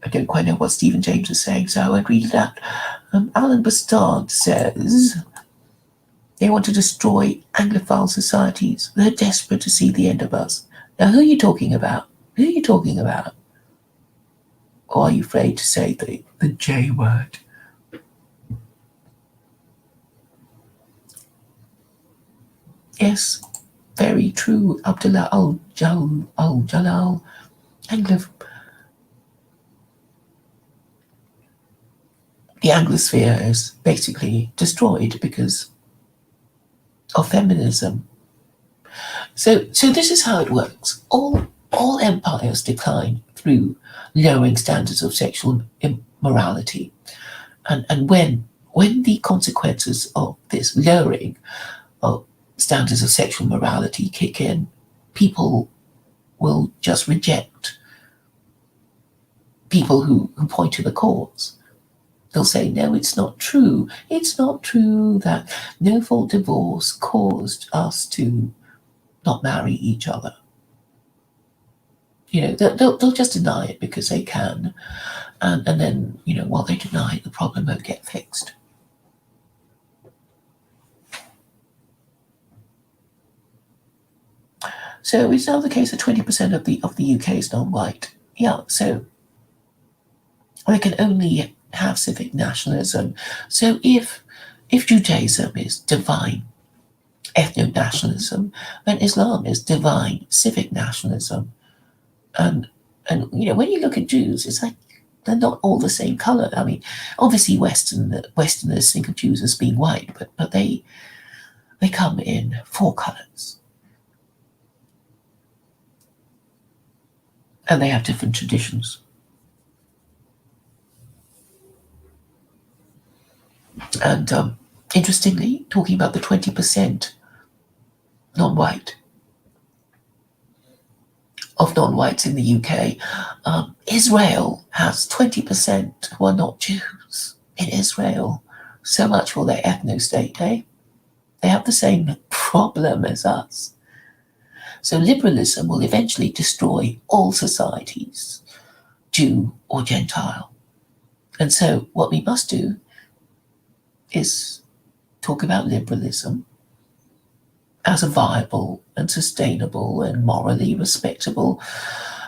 I don't quite know what Stephen James is saying, so I won't read it out. Alan Bastard says they want to destroy Anglophile societies. They're desperate to see the end of us. Now, who are you talking about? Who are you talking about? Or are you afraid to say the J word? Yes, very true. Abdullah al-Jalal, the Anglosphere is basically destroyed because of feminism. So this is how it works. All empires decline through lowering standards of sexual immorality, and when the consequences of this lowering of standards of sexual morality kick in, people will just reject people who point to the cause. They'll say, no, it's not true. It's not true that no-fault divorce caused us to not marry each other. They'll just deny it because they can. And then, while they deny it, the problem won't get fixed. So it's now the case that 20% of the UK is non-white. Yeah, so they can only have civic nationalism. So if Judaism is divine ethno-nationalism, then Islam is divine civic nationalism. And when you look at Jews, it's like they're not all the same color. I mean, obviously Westerners think of Jews as being white, but they come in 4 colors. And they have different traditions. And interestingly, talking about the 20% non-white of non-whites in the UK, Israel has 20% who are not Jews in Israel. So much for their ethno-state, eh? They have the same problem as us. So liberalism will eventually destroy all societies, Jew or Gentile. And so what we must do is talk about liberalism as a viable and sustainable and morally respectable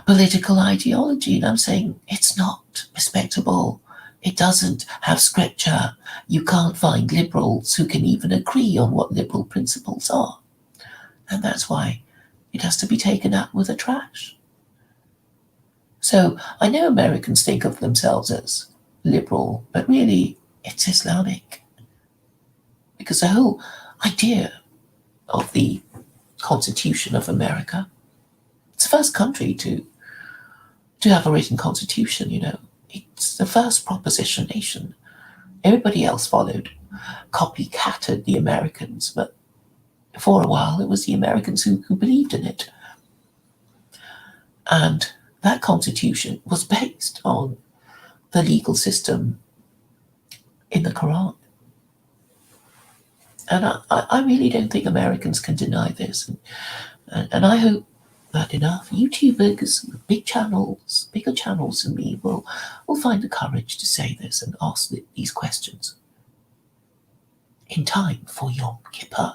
political ideology. And I'm saying it's not respectable. It doesn't have scripture. You can't find liberals who can even agree on what liberal principles are. And that's why it has to be taken out with the trash. So I know Americans think of themselves as liberal, but really it's Islamic. Because the whole idea of the Constitution of America, it's the first country to have a written constitution, It's the first proposition nation. Everybody else followed, copycatted the Americans, but for a while it was the Americans who believed in it. And that constitution was based on the legal system in the Quran. And I really don't think Americans can deny this. And I hope that enough YouTubers, bigger channels than me, will find the courage to say this and ask these questions in time for Yom Kippur.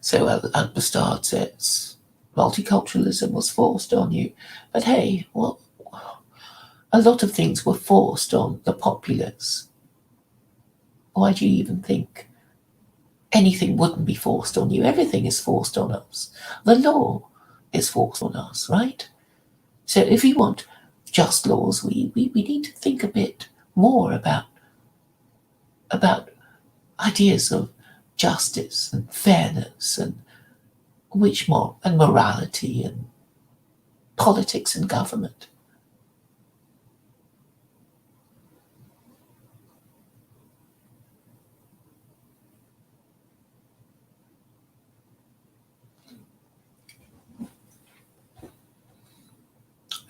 So at the start says multiculturalism was forced on you. But hey, a lot of things were forced on the populace. Why do you even think anything wouldn't be forced on you? Everything is forced on us. The law is forced on us, right? So if we want just laws, we need to think a bit more about ideas of justice and fairness and and morality and politics and government.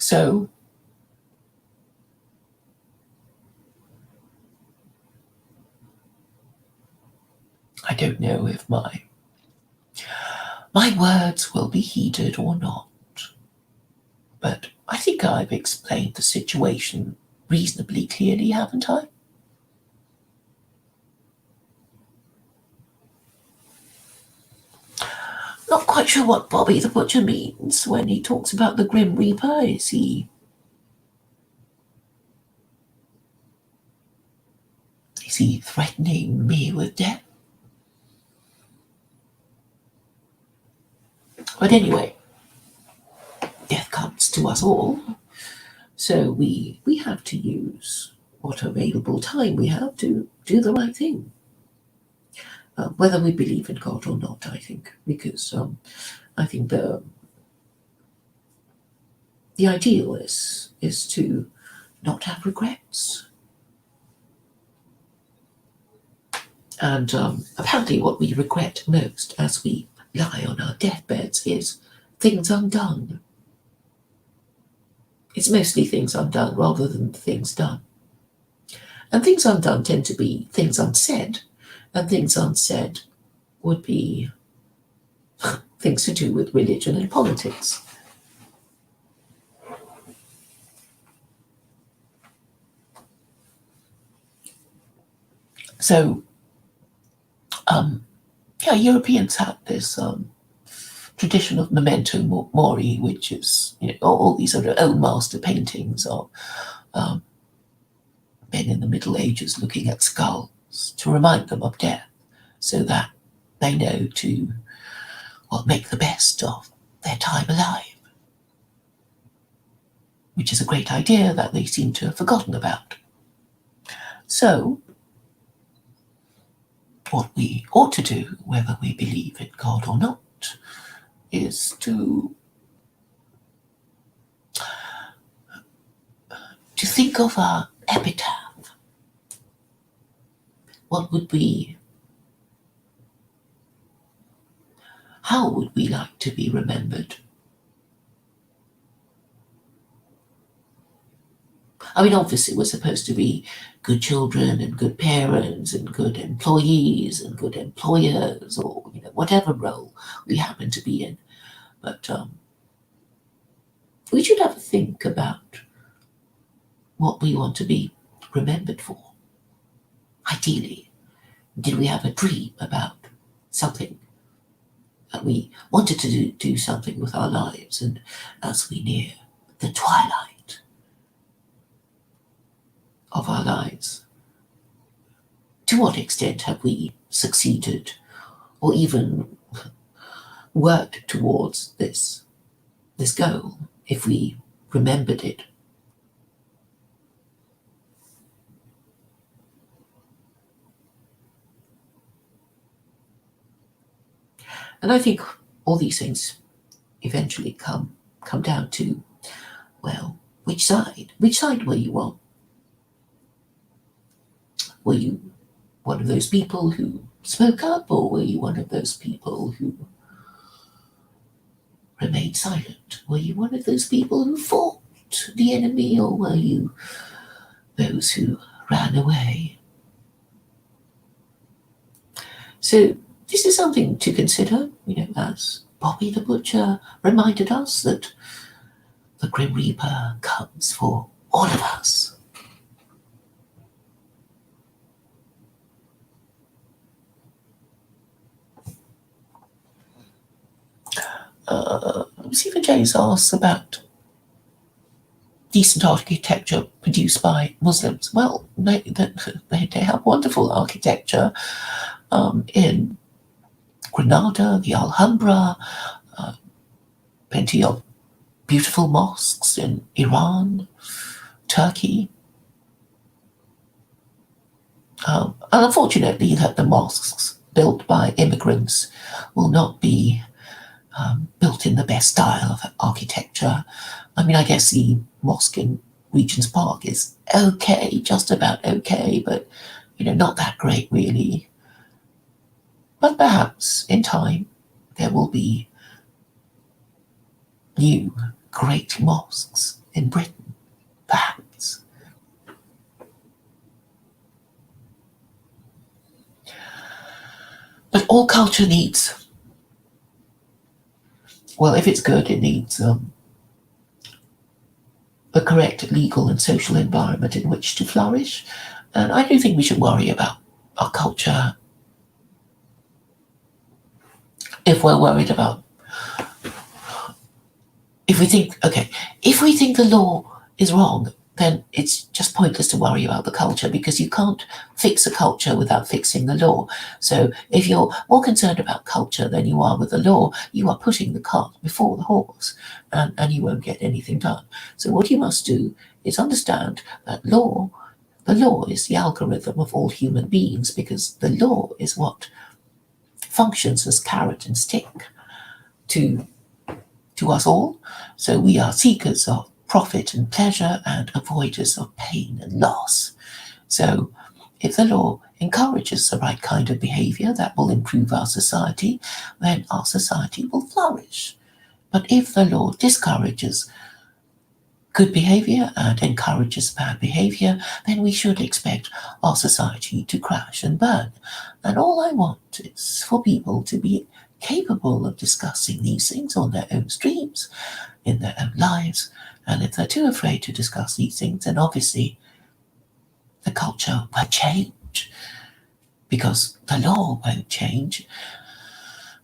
So I don't know if my words will be heeded or not, but I think I've explained the situation reasonably clearly, haven't I? Not quite sure what Bobby the Butcher means when he talks about the Grim Reaper. Is he threatening me with death? But anyway, death comes to us all, so we have to use what available time we have to do the right thing. Whether we believe in God or not, I think, because I think the ideal is to not have regrets. And apparently what we regret most as we lie on our deathbeds is things undone. It's mostly things undone rather than things done. And things undone tend to be things unsaid, and things unsaid would be things to do with religion and politics. So, Europeans have this tradition of memento mori, which is all these sort of old master paintings of men in the Middle Ages looking at skulls to remind them of death, so that they know to make the best of their time alive, which is a great idea that they seem to have forgotten about. So, what we ought to do, whether we believe in God or not, is to think of our epitaph. How would we like to be remembered? I mean, obviously we're supposed to be good children and good parents and good employees and good employers, or whatever role we happen to be in. But we should have a think about what we want to be remembered for. Ideally, did we have a dream about something that we wanted to do something with our lives, and as we near the twilight of our lives, to what extent have we succeeded or even worked towards this goal, if we remembered it? And I think all these things eventually come down to, well, which side were you on? Were you one of those people who spoke up, or were you one of those people who remained silent? Were you one of those people who fought the enemy, or were you those who ran away? So this is something to consider, as Bobby the Butcher reminded us that the Grim Reaper comes for all of us. Stephen James asks about decent architecture produced by Muslims. Well, they have wonderful architecture in Granada, the Alhambra, plenty of beautiful mosques in Iran, Turkey. And unfortunately, that the mosques built by immigrants will not be built in the best style of architecture. I mean, I guess the mosque in Regent's Park is okay, just about okay, but not that great really. But perhaps in time there will be new great mosques in Britain, perhaps. But all culture needs, well, if it's good, it needs a correct legal and social environment in which to flourish. And I do think we should worry about our culture if we're worried about, if we think the law is wrong, then it's just pointless to worry about the culture, because you can't fix a culture without fixing the law. So if you're more concerned about culture than you are with the law, you are putting the cart before the horse, and you won't get anything done. So what you must do is understand that the law is the algorithm of all human beings, because the law is what functions as carrot and stick to us all. So we are seekers of profit and pleasure and avoiders of pain and loss. So if the law encourages the right kind of behavior that will improve our society, then our society will flourish. But if the law discourages good behavior and encourages bad behavior, then we should expect our society to crash and burn. And all I want is for people to be capable of discussing these things on their own streams, in their own lives. And if they're too afraid to discuss these things, then obviously the culture will change, because the law won't change.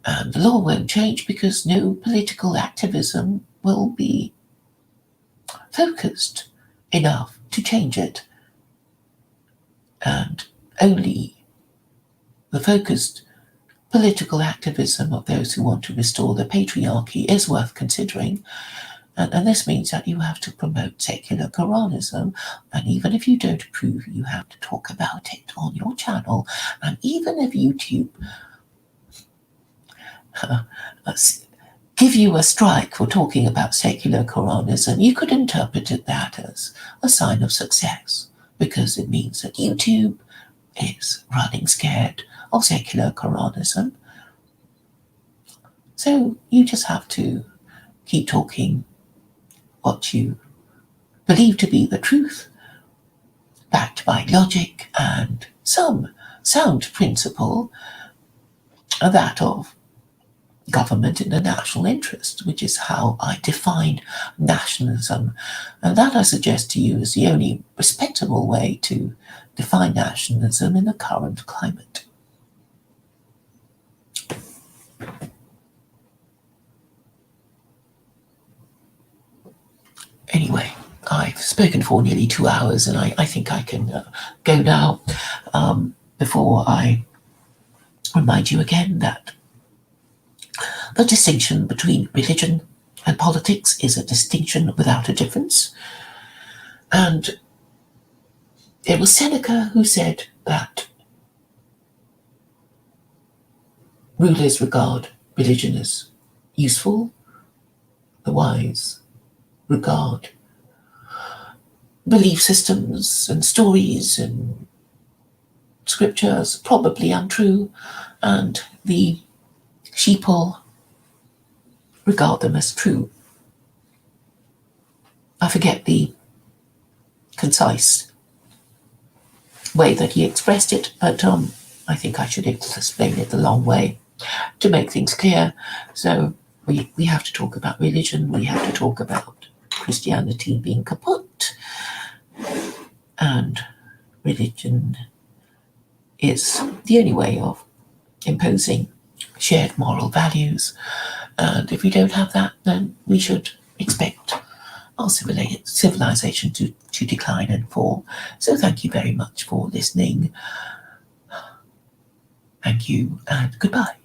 And the law won't change because no political activism will be focused enough to change it. And only the focused political activism of those who want to restore the patriarchy is worth considering. And this means that you have to promote secular Quranism, and even if you don't approve, you have to talk about it on your channel. And even if YouTube give you a strike for talking about secular Quranism, you could interpret that as a sign of success, because it means that YouTube is running scared of secular Quranism. So you just have to keep talking what you believe to be the truth, backed by logic and some sound principle, that of government in the national interest, which is how I define nationalism. And that, I suggest to you, is the only respectable way to define nationalism in the current climate. Anyway, I've spoken for nearly 2 hours, and I think I can go now, before I remind you again that the distinction between religion and politics is a distinction without a difference. And it was Seneca who said that rulers regard religion as useful, the wise regard belief systems and stories and scriptures probably untrue, and the sheeple regard them as true. I forget the concise way that he expressed it, but I think I should explain it the long way to make things clear. So we have to talk about religion, we have to talk about Christianity being kaput, and religion is the only way of imposing shared moral values. And if we don't have that, then we should expect our civilization to decline and fall. So thank you very much for listening. Thank you and goodbye.